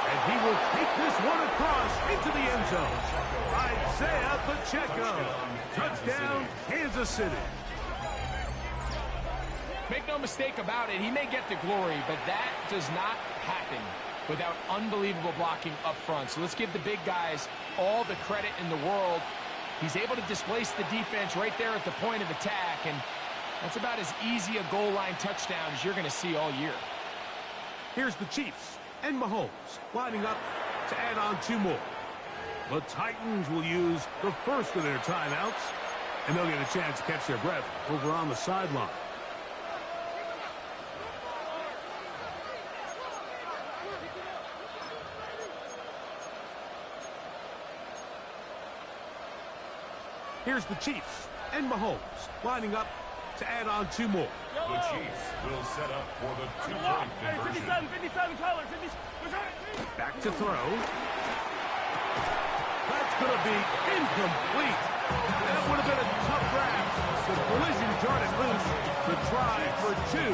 And he will take this one across into the end zone. Isaiah Pacheco. Touchdown, Kansas City. Make no mistake about it, he may get the glory, but that does not happen without unbelievable blocking up front. So let's give the big guys all the credit in the world. He's able to displace the defense right there at the point of attack, and that's about as easy a goal line touchdown as you're going to see all year. Here's the Chiefs and Mahomes lining up to add on two more. The Titans will use the first of their timeouts, and they'll get a chance to catch their breath over on the sideline. Here's the Chiefs and Mahomes lining up to add on two more. The Chiefs will set up for the two-point conversion. 57 colors. Back to throw. That's going to be incomplete. That would have been a tough grab. The collision jarred it loose. The try for two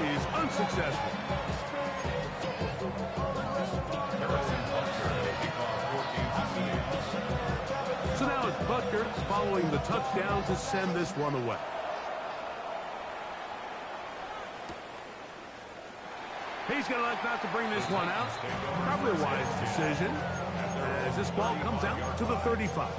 is unsuccessful. So now it's Butker following the touchdown to send this one away. He's going to elect not to bring this one out. Probably a wise decision as this ball comes out to the 35.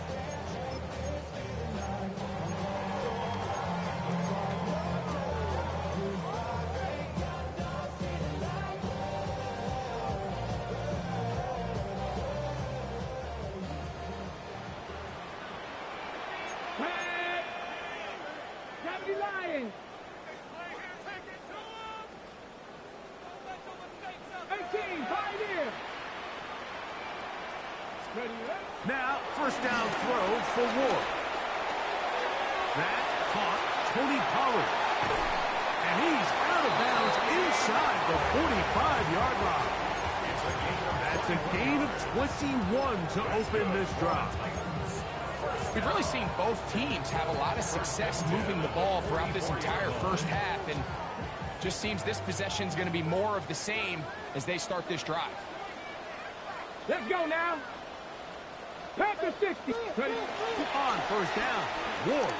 Gravity Lions. 18, Pioneer. Now, first down throw for Ward. That caught Tony Pollard. And he's out of bounds inside the 45-yard line. That's a gain of 21 to open this drive. We've really seen both teams have a lot of success moving the ball throughout this entire first half, and just seems this possession is going to be more of the same as they start this drive. Let's go now. Pack the 60. On first down, Ward.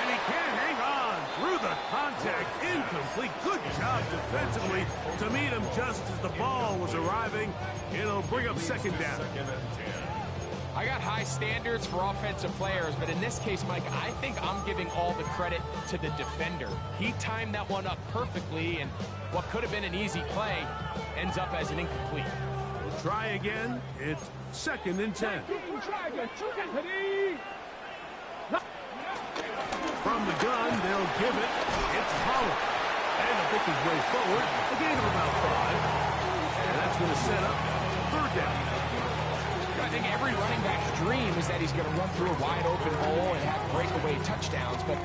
And he can't hang on through the contact. Incomplete. Good job defensively to meet him just as the ball was arriving. It'll bring up second down. I got high standards for offensive players, but in this case, Mike, I think I'm giving all the credit to the defender. He timed that one up perfectly, and what could have been an easy play ends up as an incomplete. We'll try again. It's second and 10. From the gun, they'll give it. It's Pollard. And to pick his way forward, a gain of about 5. And that's going to set up third down. I think every running back's dream is that he's going to run through a wide open hole and have breakaway touchdowns, but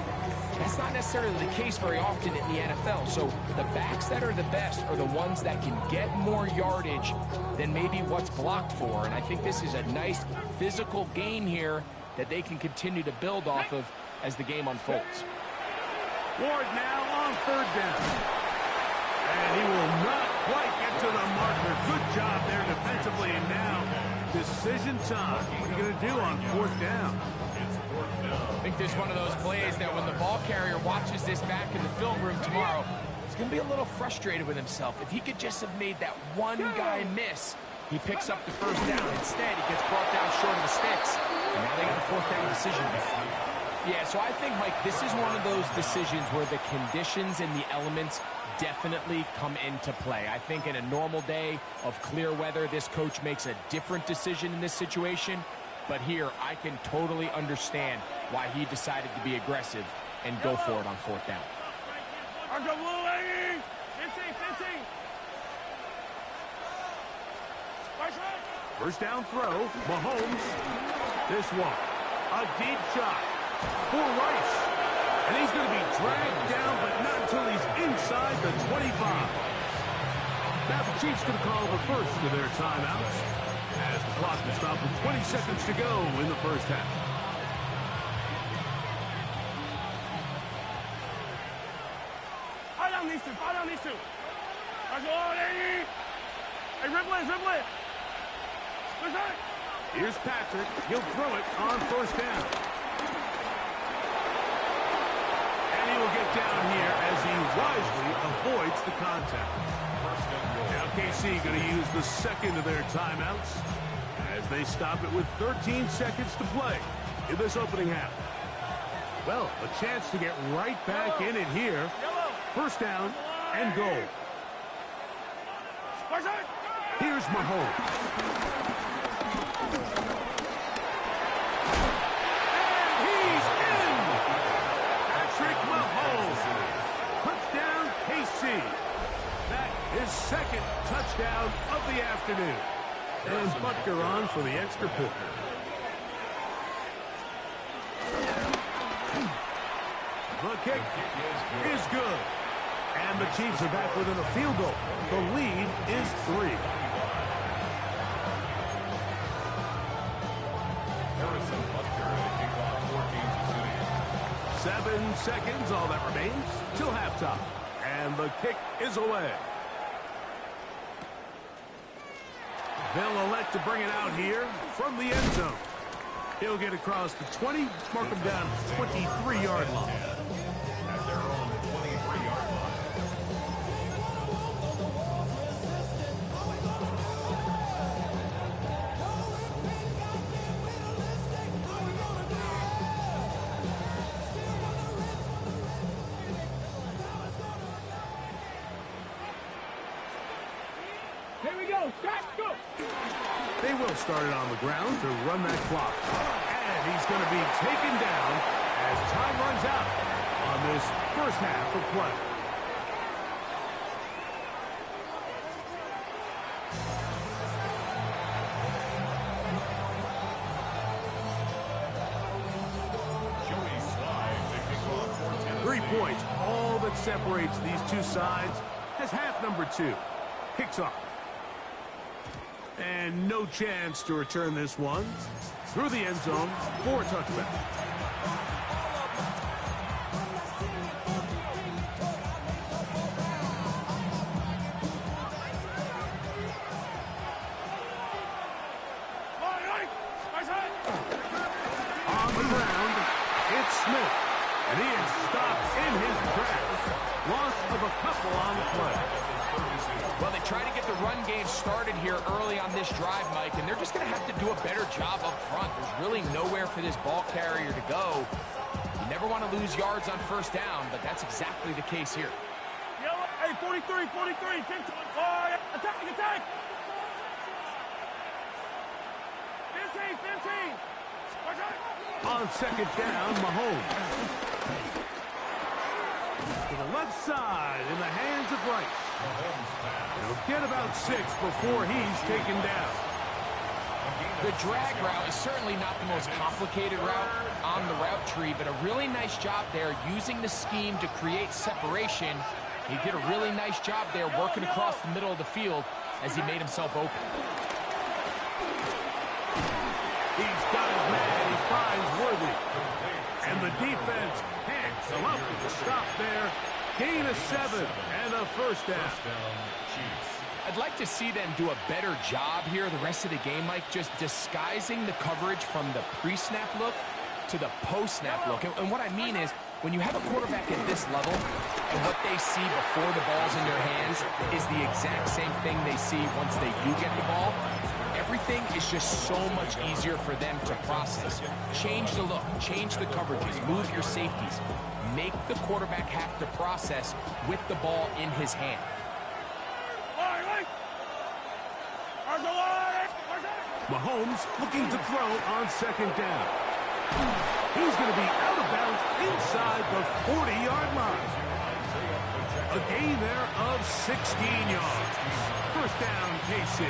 that's not necessarily the case very often in the NFL. So the backs that are the best are the ones that can get more yardage than maybe what's blocked for. And I think this is a nice physical gain here that they can continue to build off of as the game unfolds. Ward now on third down. And he will not quite get to the marker. Good job there defensively, and now decision time. What are you going to do on fourth down? I think there's one of those plays that when the ball carrier watches this back in the film room tomorrow, he's going to be a little frustrated with himself. If he could just have made that one guy miss, he picks up the first down. Instead, he gets brought down short of the sticks, and now they got a fourth down decision to make. Yeah, so I think, Mike, this is one of those decisions where the conditions and the elements definitely come into play. I think in a normal day of clear weather, this coach makes a different decision in this situation. But here, I can totally understand why he decided to be aggressive and go for it on fourth down. First down throw, Mahomes. This one, a deep shot for Rice. And he's going to be dragged down, but not until he's inside the 25. Now the Chiefs going to call the first of their timeouts as the clock is stopped with 20 seconds to go in the first half. Fall down these two. Hey, dribble it. Here's Patrick. He'll throw it on first down. And he will get down here as he wisely avoids the contact. Now KC going to use the second of their timeouts as they stop it with 13 seconds to play in this opening half. Well, a chance to get right back in it here. First down and goal. Here's Mahomes. And he's in! Patrick Mahomes. Touchdown, KC. That is second touchdown of the afternoon. And Butker on for the extra point. The kick is good. And the Chiefs are back within a field goal. The lead is 3. Harrison Butker to kick off 4 games. 7 seconds, all that remains, till halftime. And the kick is away. They'll elect to bring it out here from the end zone. He'll get across the 20, mark him down at the 23-yard line. At their own 23-yard line. Here we go. Start, go. They will start it on the ground to run that clock. And he's going to be taken down as time runs out on this first half of play. Joey Slye to kick off for Tennessee. 3 points, all that separates these two sides as half number 2 kicks off. And no chance to return this one. Through the end zone for a touchback. On the ground, it's Smith. And he is stopped in his tracks. Loss of a couple on the play. Well, they try to get the run game started here early on this drive, Mike, and they're just going to have to do a better job up front. There's really nowhere for this ball carrier to go. You never want to lose yards on first down, but that's exactly the case here. Hey, 43, 43, 15. Attack, attack. 15, 15. On second down, Mahomes. To the left side in the hands of Rice. He'll get about 6 before he's taken down. The drag route is certainly not the most complicated route on the route tree, but a really nice job there using the scheme to create separation. He did a really nice job there working across the middle of the field as he made himself open. He's got his man. He finds Worthy. And the defense hands him up with a stop there. Gain of 7 and a first down. I'd like to see them do a better job here the rest of the game, Mike, just disguising the coverage from the pre-snap look to the post-snap look. And what I mean is, when you have a quarterback at this level and what they see before the ball's in their hands is the exact same thing they see once they do get the ball, everything is just so much easier for them to process. Change the look, change the coverages, move your safeties. Make the quarterback have to process with the ball in his hand. Mahomes looking to throw on second down. He's going to be out of bounds inside the 40-yard line. A gain there of 16 yards. First down, KC.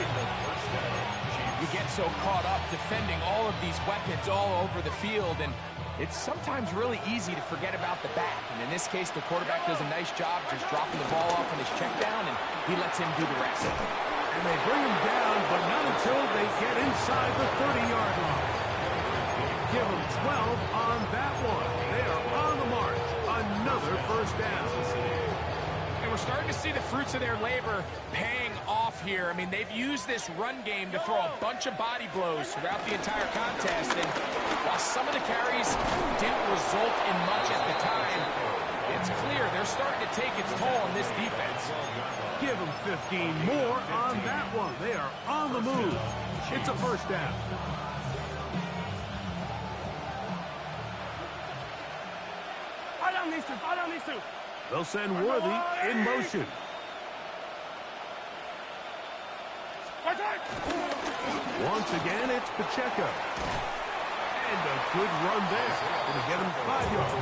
You get so caught up defending all of these weapons all over the field, and it's sometimes really easy to forget about the back. And in this case, the quarterback does a nice job just dropping the ball off on his check down, and he lets him do the rest. And they bring him down, but not until they get inside the 30-yard line. Give them 12 on that one. They are on the march. Another first down. And we're starting to see the fruits of their labor paying off here. I mean, they've used this run game to throw a bunch of body blows throughout the entire contest. And while some of the carries didn't result in much at the time, it's clear they're starting to take its toll on this defense. Give them 15 more on that one. They are on the move. It's a first down. Fire down these two. Fire down these two. They'll send Worthy in motion. Once again, it's Pacheco. And a good run there. It'll get him 5 yards.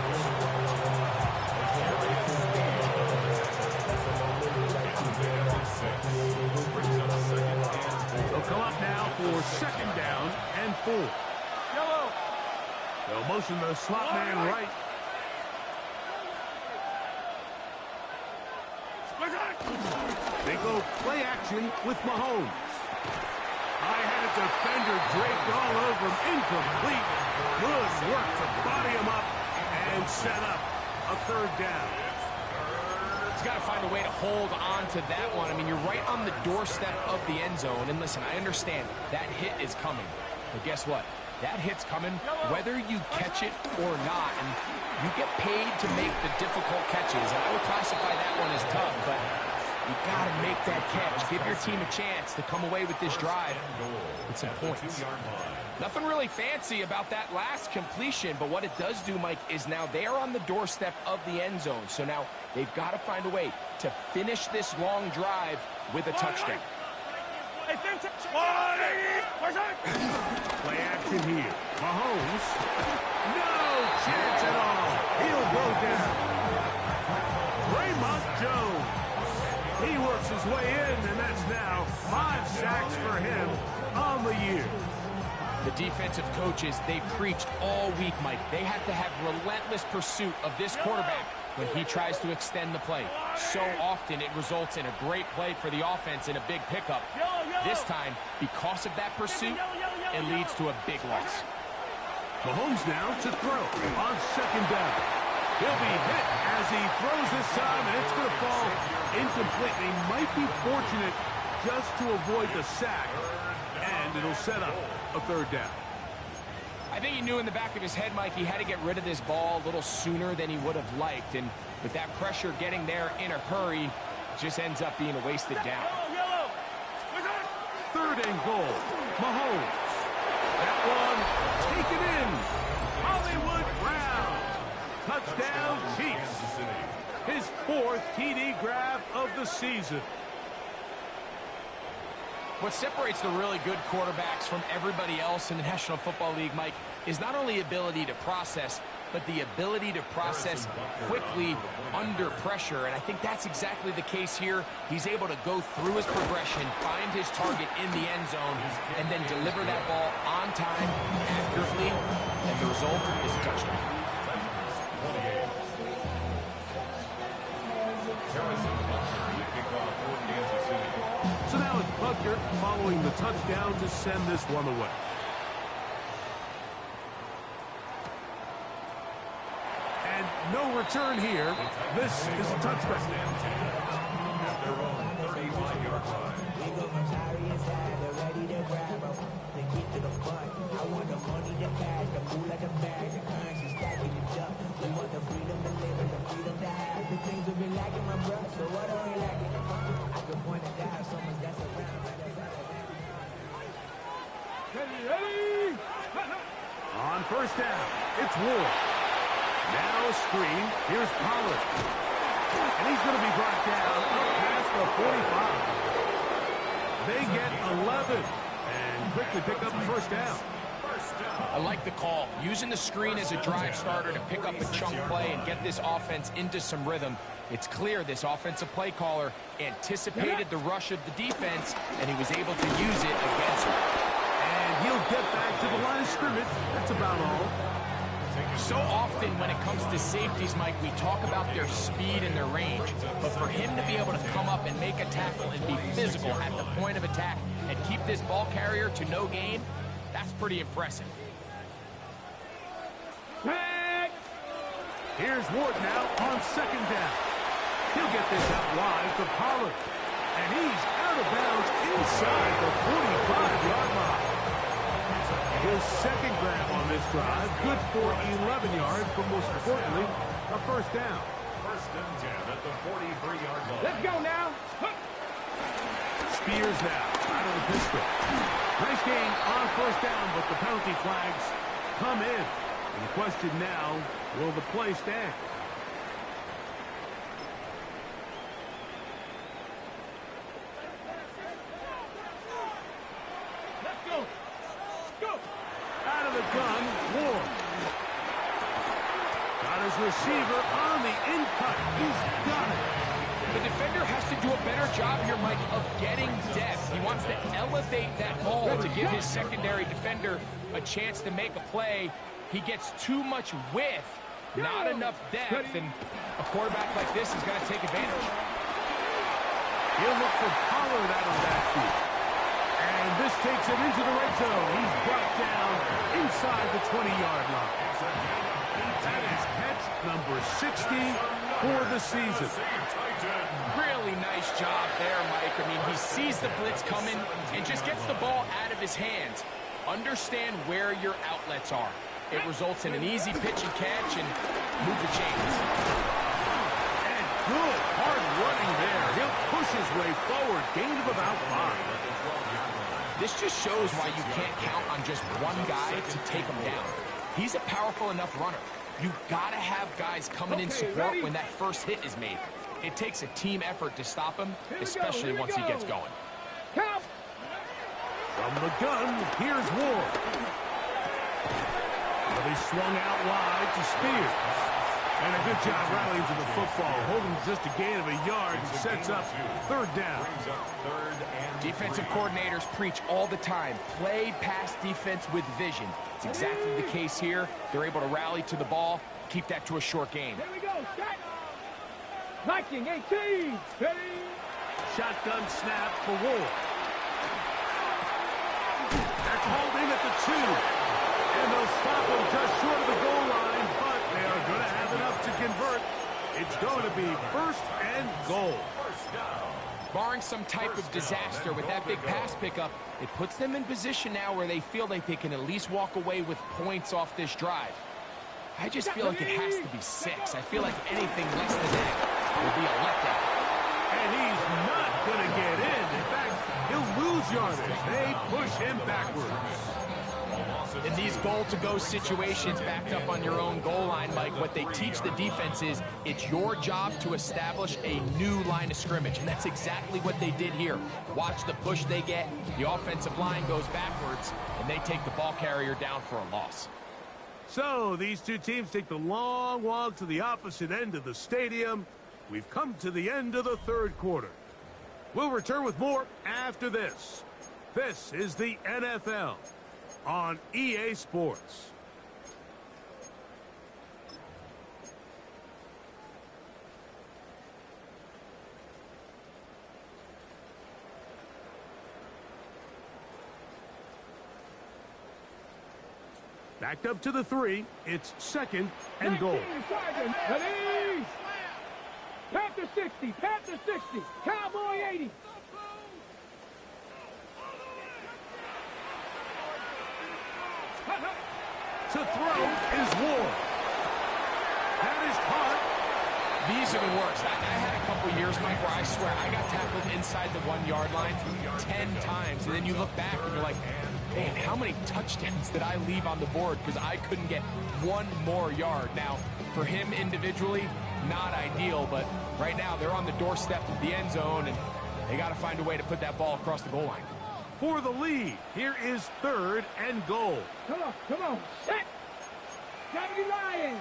They'll come up now for second down and 4. Yellow. They'll motion the slot man right. They go play action with Mahomes. High-headed defender draped all over him. Incomplete. Good work to body him up and set up a third down. He's got to find a way to hold on to that one. I mean, you're right on the doorstep of the end zone. And listen, I understand that hit is coming. But guess what? That hit's coming whether you catch it or not. And you get paid to make the difficult catches. And I would classify that one as tough, but you got to make that catch. Give your team a chance to come away with this drive with some points. Nothing really fancy about that last completion, but what it does do, Mike, is now they are on the doorstep of the end zone. So now they've got to find a way to finish this long drive with a touchdown. Play action here. Mahomes. No chance at all. He'll go down. Raymond Jones. He works his way in, and that's now 5 sacks for him on the year. The defensive coaches, they preached all week, Mike. They had to have relentless pursuit of this quarterback when he tries to extend the play. So often it results in a great play for the offense and a big pickup. This time, because of that pursuit, it leads to a big loss. Mahomes now to throw on second down. He'll be hit as he throws this time, and it's going to fall incomplete. He might be fortunate just to avoid the sack, and it'll set up a third down. I think he knew in the back of his head, Mike, he had to get rid of this ball a little sooner than he would have liked. And with that pressure getting there in a hurry, it just ends up being a wasted down. Third and goal. Mahomes. That one taken in. Hollywood Brown. Touchdown, Chiefs. His 4th TD grab of the season. What separates the really good quarterbacks from everybody else in the National Football League, Mike, is not only ability to process, but the ability to process quickly under pressure. And I think that's exactly the case here. He's able to go through his progression, find his target in the end zone, and then deliver that ball on time, accurately, and the result is a touchdown. So now it's Butker following the touchdown to send this one away. And no return here. This is a touchdown. At their own 35-yard line. On first down, it's Ward. Now a screen. Here's Pollard. And he's going to be brought down up past the 45. They get 11 and quickly pick up the first down. I like the call. Using the screen as a drive starter to pick up a chunk play and get this offense into some rhythm. It's clear this offensive play caller anticipated the rush of the defense, and he was able to use it against it. And he'll get back to the line of scrimmage. That's about all. So often when it comes to safeties, Mike, we talk about their speed and their range. But for him to be able to come up and make a tackle and be physical at the point of attack and keep this ball carrier to no gain, that's pretty impressive. Here's Ward now on second down. He'll get this out wide to Pollard. And he's out of bounds inside the 45-yard line. His second grab on this drive, good for 11 yards, but most importantly, a first down. First and 10 at the 43-yard line. Let's go now. Spears now out of the pistol. Nice gain on first down, but the penalty flags come in. And the question now, will the play stand? Let's go. Go. Out of the gun, Ward. Got his receiver on the in-cut. He's got it. The defender has to do a better job here, Mike, of getting depth. He wants to elevate that ball to give his secondary defender a chance to make a play. He gets too much width, not enough depth, and a quarterback like this is going to take advantage. He'll look for Pollard out of that field. And this takes him into the red zone. He's brought down inside the 20-yard line. That is catch number 60 for the season. Really nice job there, Mike. I mean, he sees the blitz coming and just gets the ball out of his hands. Understand where your outlets are. It results in an easy pitch and catch and move the chains. And good hard running there. He'll push his way forward. Gain of about 5. This just shows why you can't count on just one guy to take him down. He's a powerful enough runner. You've got to have guys coming in support when that first hit is made. It takes a team effort to stop him, especially once he gets going. From the gun, here's Ward. Well, he swung out wide to Spears. And a good job rallying to the football, holding just a gain of a yard and sets up third down. Defensive coordinators preach all the time, play pass defense with vision. It's exactly the case here. They're able to rally to the ball, keep that to a short gain. Here we go. 19, 18, ready. Shotgun snap for Ward. They're called in at the 2. And they'll stop him just short of the goal line, but they are going to have enough to convert. It's going to be 1st and goal. Barring some type of disaster with that big pass pickup, it puts them in position now where they feel like they can at least walk away with points off this drive. I just feel like it has to be 6. I feel like anything less than that will be a letdown. And he's not going to get in. In fact, he'll lose yardage. They push him backwards. In these goal-to-go situations backed up on your own goal line, Mike, what they teach the defense is it's your job to establish a new line of scrimmage, and that's exactly what they did here. Watch the push they get. The offensive line goes backwards, and they take the ball carrier down for a loss. So these two teams take the long walk to the opposite end of the stadium. We've come to the end of the 3rd quarter. We'll return with more after this. This is the NFL on EA Sports. Backed up to the 3. It's 2nd and goal. Ready. Panther 60, Panther 60, Cowboy 80. To throw is Ward. That is caught. These are the worst. I had a couple years, Mike, where I swear I got tackled inside the 1-yard line 10 times. And then you look back and you're like, man, how many touchdowns did I leave on the board because I couldn't get one more yard? Now, for him individually, not ideal, but right now they're on the doorstep of the end zone, and they got to find a way to put that ball across the goal line. For the lead, here is 3rd and goal. Come on, set. W Lions.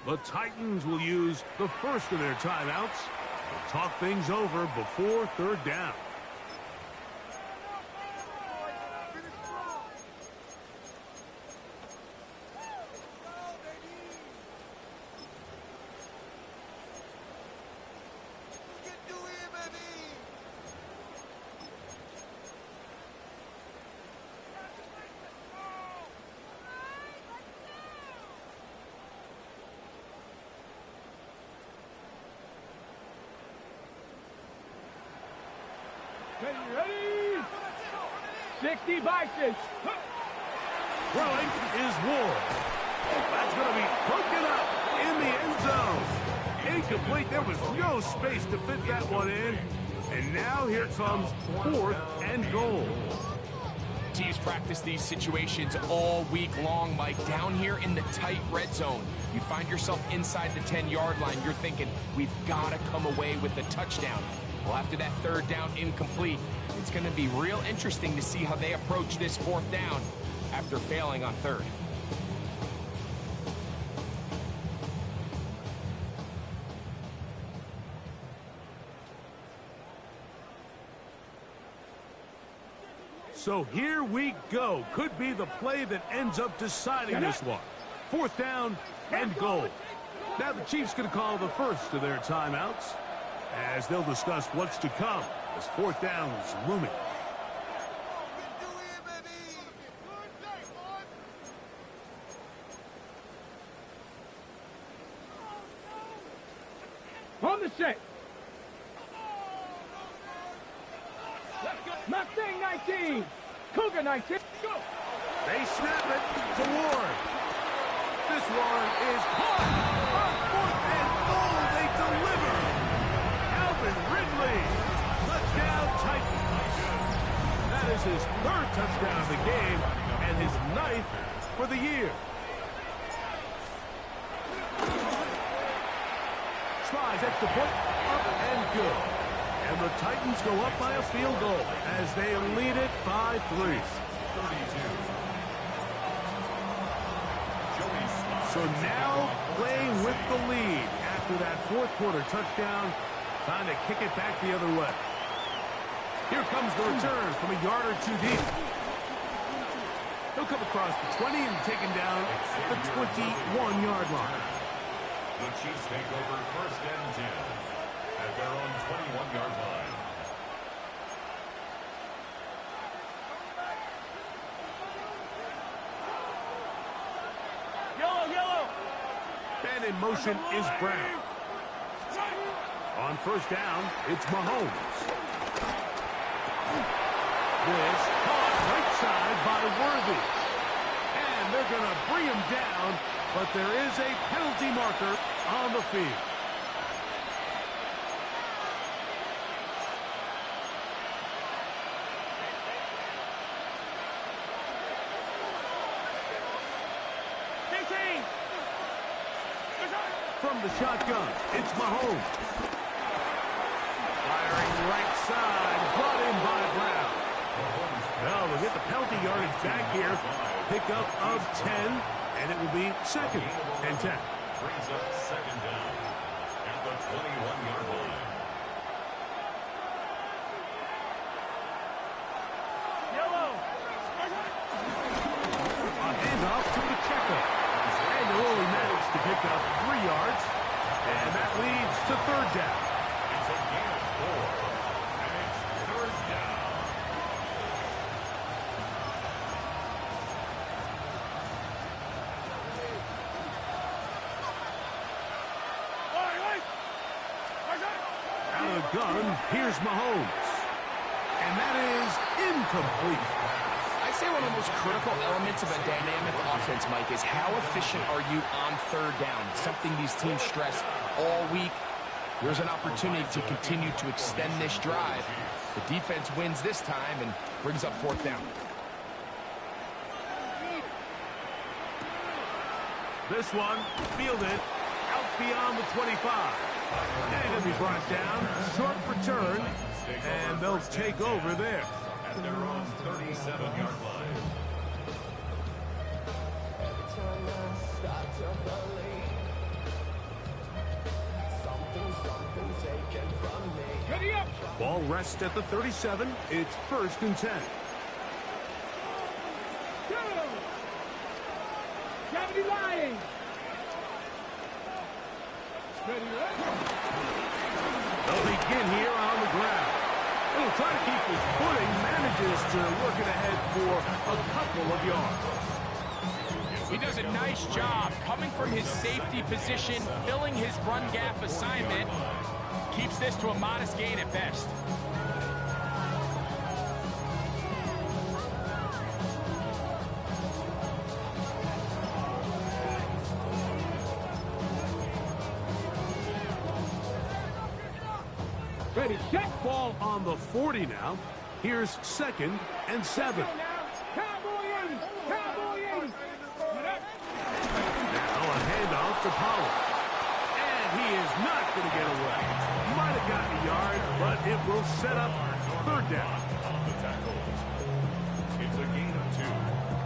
The Titans will use the first of their timeouts to talk things over before 3rd down. Ready? 60 Bisons. Throwing is Ward. That's going to be broken up in the end zone. Incomplete. There was no space to fit that one in. And now here comes 4th and goal. Teams practice these situations all week long, Mike. Down here in the tight red zone, you find yourself inside the 10-yard line. You're thinking, we've got to come away with a touchdown. Well, after that 3rd down incomplete, it's going to be real interesting to see how they approach this 4th down after failing on 3rd. So here we go. Could be the play that ends up deciding this one. 4th down and goal. Now the Chiefs going to call the first of their timeouts as they'll discuss what's to come as 4th down is looming. On the set. Mustang 19. Cougar 19. Go. They snap it to Ward. This one is caught. On 4th and goal, they deliver. Alvin Ridley. Touchdown Titans. That is his 3rd touchdown of the game and his 9th for the year. Slides extra point, up and good. And the Titans go up by a field goal as they lead it by 3. So now playing with the lead after that 4th quarter touchdown, trying to kick it back the other way. Here comes the return from a yard or 2 deep. He'll come across the 20 and taken down at the 21-yard line. The Chiefs take over 1st and 10 at their own 21-yard line. Yellow. And in motion is Brown. On 1st down, it's Mahomes. This caught right side by Worthy. And they're going to bring him down, but there is a penalty marker on the field. From the shotgun, it's Mahomes. Firing right side, brought in by Brown. Well, they'll get the penalty yardage back here. Pickup of 10, and it will be 2nd and 10. Brings up 2nd down at the 21-yard line. A handoff to Pacheco. And they'll only manage to pick up 3 yards. And that leads to 3rd down. It's a gain of 4. And it's 3rd down. Out of the gun, here's Mahomes. And that is incomplete. I'd say one of the most critical elements of a dynamic offense, Mike, is how efficient are you on 3rd down? It's something these teams stress all week. There's an opportunity to continue to extend this drive. The defense wins this time and brings up 4th down. This one fielded out beyond the 25. And it'll be brought down. Short return. And they'll take over there. At their own 37-yard line. Ready up. Ball rests at the 37. It's 1st and 10. Go. Gravity line. Ready up. They'll begin here on the ground. He'll try to keep his footing, manages to work it ahead for a couple of yards. He does a nice job coming from his safety position, filling his run gap assignment. Keeps this to a modest gain at best. Ready, set. Ball on the 40 now. Here's 2nd and 7. Cowboy 80. Cowboy 80. Now a handoff to Pollard. And he is not going to get away. Might have gotten a yard, but it will set up 3rd down. On the tackle. It's a gain of 2.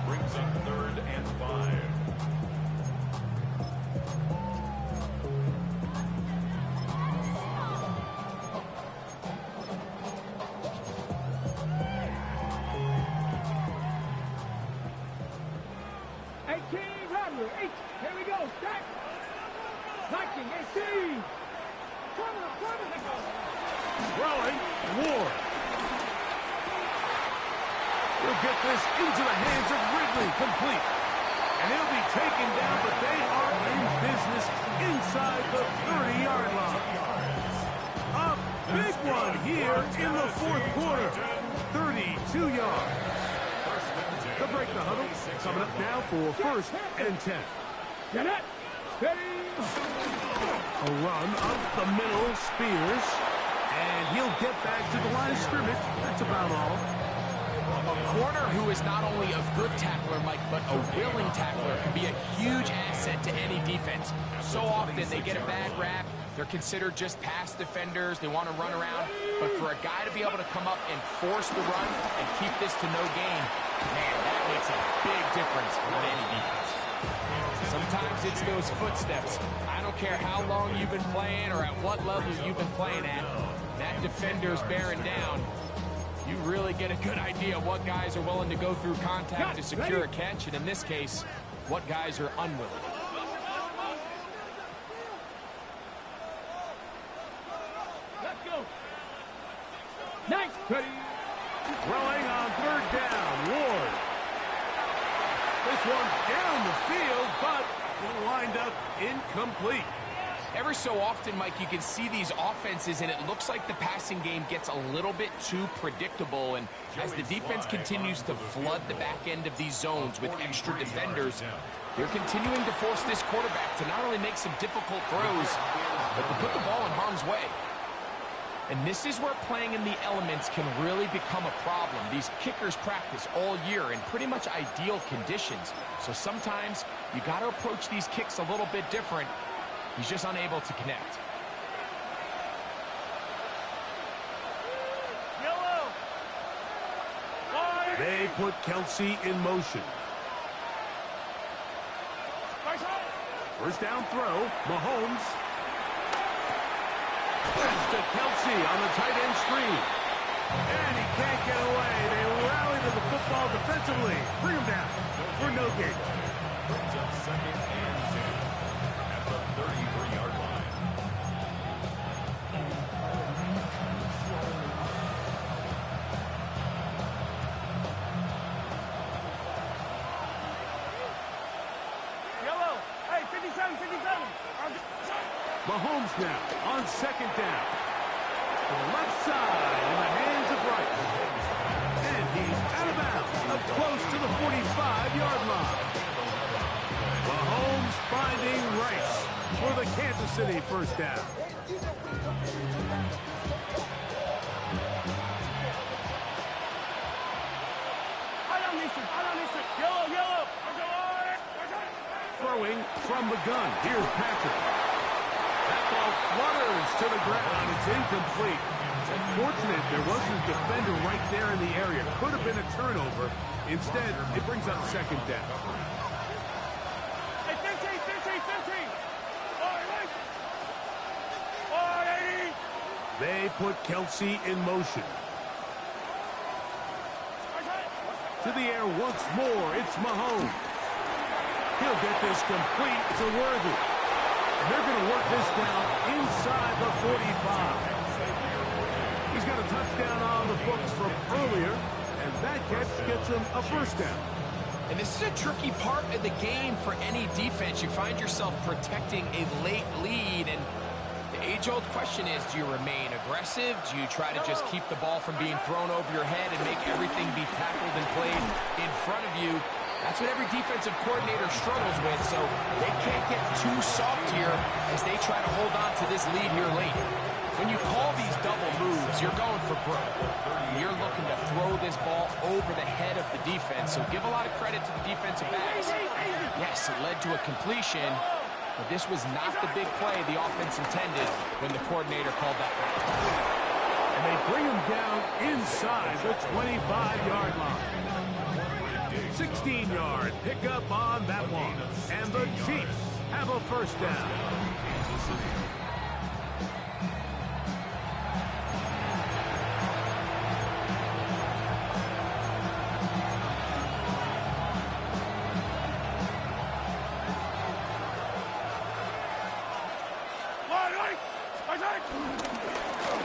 Brings up 3rd and 5. Here we go. Stack. Liking 18. Throwing, Ward. He'll get this into the hands of Ridley, complete. And he'll be taken down, but they are in business inside the 30-yard line. A big one here in the 4th quarter. 32 yards. They'll break the huddle. Coming up now for 1st and 10. Get it. Steady. A run up the middle, Spears. And he'll get back to the line of scrimmage. That's about all. A corner who is not only a good tackler, Mike, but a willing tackler can be a huge asset to any defense. So often they get a bad rap. They're considered just pass defenders. They want to run around. But for a guy to be able to come up and force the run and keep this to no gain, man, that makes a big difference on any defense. Sometimes it's those footsteps. I don't care how long you've been playing or at what level you've been playing at. That defender's bearing down. You really get a good idea of what guys are willing to go through contact to secure a catch, and in this case, what guys are unwilling. Let's go. Nice. Ready. Throwing on third down, Ward. This one down the field, but will wind up incomplete. Every so often, Mike, you can see these offenses, and it looks like the passing game gets a little bit too predictable. And as the defense continues to flood the back end of these zones with extra defenders, they're continuing to force this quarterback to not only make some difficult throws, but to put the ball in harm's way. And this is where playing in the elements can really become a problem. These kickers practice all year in pretty much ideal conditions. So sometimes you got to approach these kicks a little bit different. He's just unable to connect. Yellow. They put Kelsey in motion. First down throw, Mahomes. Pass to Kelsey on the tight end screen. And he can't get away. They rally to the football defensively. Bring him down for no gain. Brings up second and 10 at the 33-yard line. Yellow. Hey, 57, 57. Mahomes now on second down. To the left side in the hands of Rice. And he's out of bounds up close to the 45-yard line. Mahomes finding Rice for the Kansas City first down. Yellow. Throwing from the gun. Here's Patrick. That ball flutters to the ground. It's incomplete. It's unfortunate there wasn't a defender right there in the area. Could have been a turnover. Instead, it brings up second down. Hey, 15. They put Kelsey in motion. To the air once more. It's Mahomes. He'll get this complete to Worthy. And they're going to work this down inside the 45. He's got a touchdown on the books from earlier, and that catch gets him a first down. And this is a tricky part of the game for any defense. You find yourself protecting a late lead, and the age-old question is, do you remain aggressive? Do you try to just keep the ball from being thrown over your head and make everything be tackled and played in front of you? That's what every defensive coordinator struggles with, so they can't get too soft here as they try to hold on to this lead here late. When you call these double moves, you're going for broke. You're looking to throw this ball over the head of the defense, so give a lot of credit to the defensive backs. Yes, it led to a completion, but this was not the big play the offense intended when the coordinator called that back. And they bring him down inside the 25-yard line. 16-yard pickup on that one. And the Chiefs have a first down.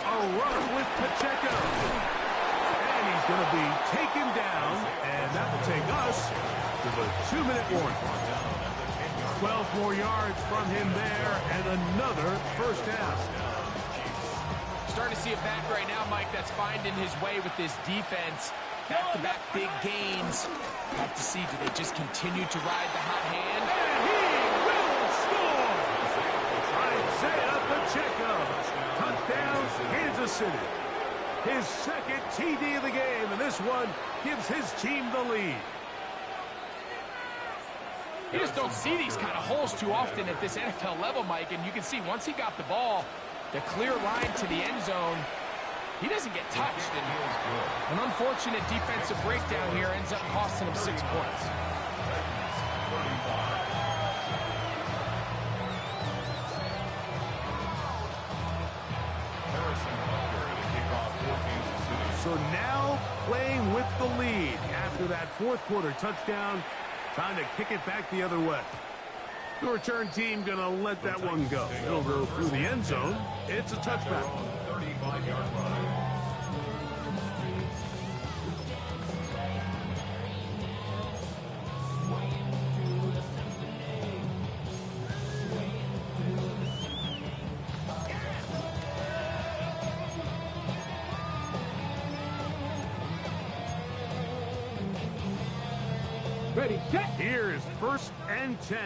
A run with Pacheco. And he's going to be taken down, and that will take us to the 2-minute warning. 12 more yards from him there, and another first down. Starting to see a back right now, Mike, that's finding his way with this defense. Back-to-back big gains. Have to see, do they just continue to ride the hot hand? And he will score! Isaiah Pacheco. Touchdown, Kansas City. His second TD of the game, and this one gives his team the lead. You just don't see these kind of holes too often at this NFL level, Mike, and you can see once he got the ball, the clear line to the end zone, he doesn't get touched. And an unfortunate defensive breakdown here ends up costing him 6 points. So now playing with the lead after that fourth quarter touchdown. Time to kick it back the other way. The return team going to let that one go. It'll go through the end zone. It's a touchback. 35-yard line. Ready, set. Here's 1st and 10.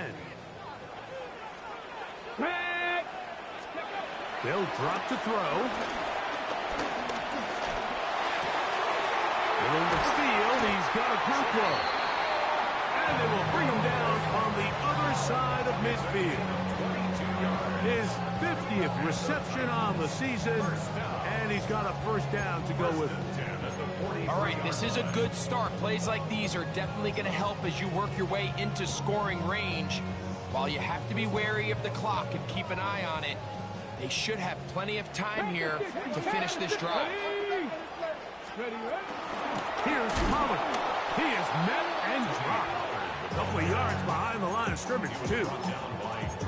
Back. They'll drop to throw. Middle of the field, he's got a crew throw. And they will bring him down on the other side of midfield. His 50th reception on the season, and he's got a first down to go with it. All right, this is a good start. Plays like these are definitely going to help as you work your way into scoring range. While you have to be wary of the clock and keep an eye on it, they should have plenty of time here to finish this drive. Here's Pollard. He is met and dropped. A couple of yards behind the line of scrimmage, too.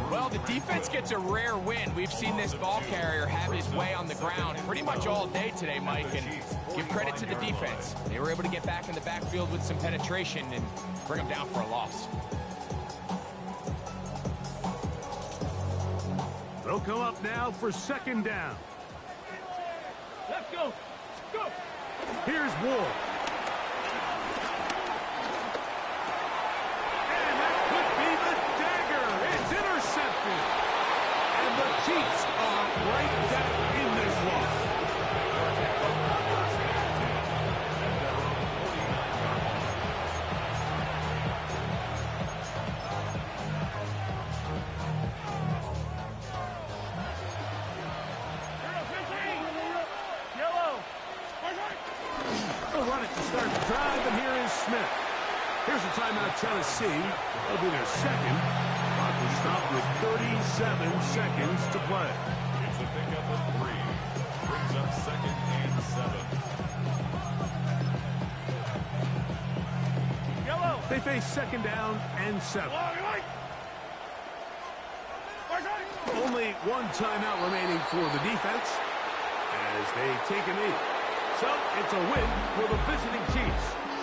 Well, the defense gets a rare win. We've seen this ball carrier have his way on the ground pretty much all day today, Mike, and give credit to the defense. They were able to get back in the backfield with some penetration and bring them down for a loss. They'll come up now for 2nd down. Let's go. Go. Here's Ward. And that could be the dagger. It's intercepted. And the Chiefs are right back in this loss. They'll run it to start the drive, and here is Smith. Here's a timeout, Tennessee. That'll be their second. Clock will stop with 37 seconds to play. It's a pickup of 3. Brings up 2nd and 7. Yellow. They face 2nd down and 7. Only one timeout remaining for the defense as they take a knee. So it's a win for the visiting Chiefs.